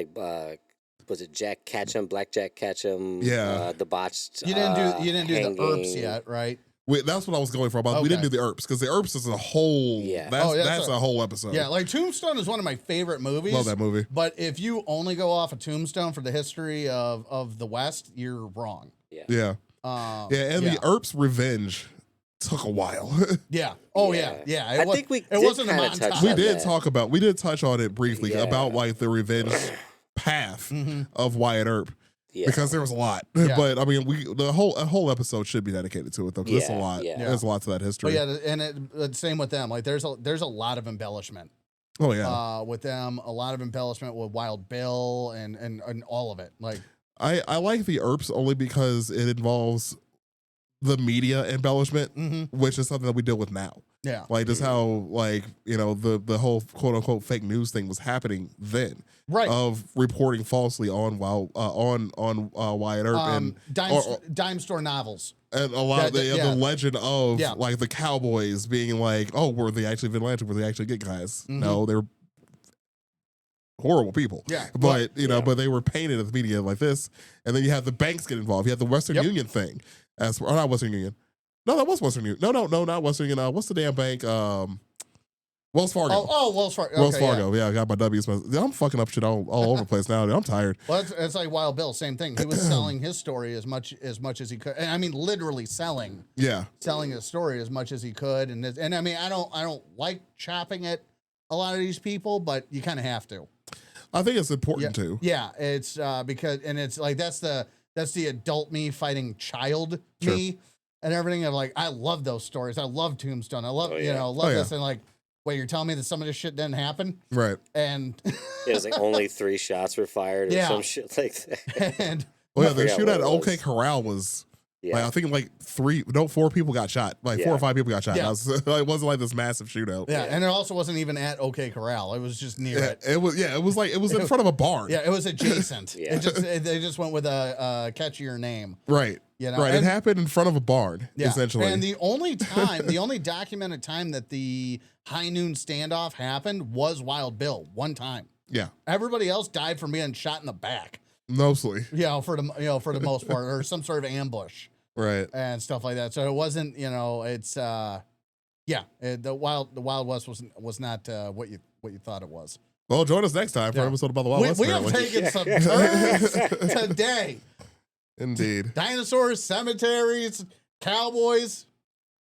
was it Jack Ketchum, Black Jack Ketchum? Yeah. The botched. You didn't do the hanging. ERPs yet, right? That's what I was going for. About we didn't do Okay. the ERPs because the ERPs is a whole. Yeah. That's a whole episode. Yeah, like Tombstone is one of my favorite movies. Love that movie. But if you only go off of Tombstone for the history of the West, you're wrong. Yeah. Yeah, and the ERPs revenge took a while. Yeah. Oh Yeah. yeah. I think we it did wasn't a kinda montage. touch we on did that. talk about we did touch on it briefly Yeah. about like the revenge path Mm-hmm. of Wyatt Earp. Yeah. Because there was a lot, Yeah. but I mean, a whole episode should be dedicated to it though. 'Cause it's a Yeah, lot. yeah. There's a lot to that But history. yeah, and same with them. Like there's a lot of embellishment. Oh yeah. With them, a lot of embellishment with Wild Bill and all of it. Like I like the Earps only because it involves the media embellishment, mm-hmm. which is something that we deal with now. Yeah. Like just how like the whole quote unquote fake news thing was happening then, Right. of reporting falsely on Wyatt Earp Dime store novels. and a lot of the legend of Yeah. like the Cowboys being like, oh, were they actually vigilante? Were they actually good guys? Mhm. No, they're horrible people. Yeah. But Yeah. but they were painted as media like this, and then you have the banks get involved. You have the Western Yep. Union thing, or not Western Union. No, that was Western Union. No, not Western Union. What's the damn bank? Wells Fargo. Wells Fargo. Wells Okay, Fargo. Yeah, I got my W's. I'm fucking up shit all over the place now. Dude. I'm tired. Well, it's like Wild Bill, same thing. He was selling his story as much as he could, and I mean literally selling Yeah. his story as much as he could. And I mean I don't like chopping at a lot of these people, but you kind of have to. I think it's important to. Yeah, it's because and it's like that's the adult me fighting child Sure. me and everything. I'm like I love those stories. I love Tombstone. I love Oh, yeah. love Oh, yeah. this and like. Wait, you're telling me that some of this shit didn't happen? Right. And It was like only 3 shots were fired or Yeah. some shit like that. and Well, yeah, I the forgot shootout what at it OK was. Corral was Yeah. like I think like 4 people got shot. Like 4 Yeah. or 5 people got shot. Yeah. It wasn't like this massive shootout. yeah, Yeah. and it also wasn't even at OK Corral. It was just near Yeah, it. it was in front of a barn. Yeah, it was adjacent. Yeah. They just went with a catchier name. Right. You know? Right. It And- happened in front of a barn, Yeah. essentially. And the only documented time that the high noon standoff happened was Wild Bill. One time. yeah. Everybody else died from being shot in the back. Mostly. For the most part, or some sort of ambush Right. and stuff like that. So it wasn't. It's the Wild West was not what you thought it was. Well, join us next time for an Yeah. episode about the Wild West. We have apparently. taken some turns today. Indeed. Dinosaurs, cemeteries, cowboys,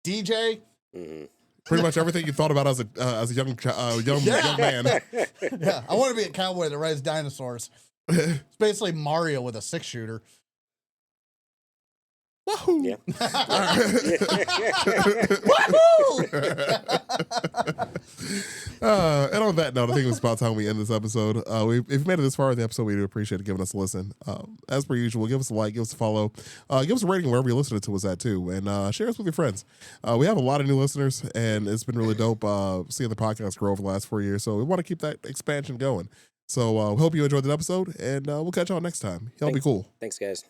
DJ. Mhm. Pretty much everything you thought about as a young man. Yeah, I want to be a cowboy that rides dinosaurs. It's basically Mario with a 6-shooter. Wahoo! Yeah. And on that note, I think it was about time we end this episode. If you made it this far in the episode, we do appreciate it giving us a listen. As per usual, give us a like, give us a follow, give us a rating wherever you're listening to us at too, and share us with your friends. We have a lot of new listeners, and it's been really dope seeing the podcast grow over the last 4 years. So we want to keep that expansion going. So we hope you enjoyed the episode, and we'll catch y'all next time. Y'all be Thanks. cool. Thanks, guys.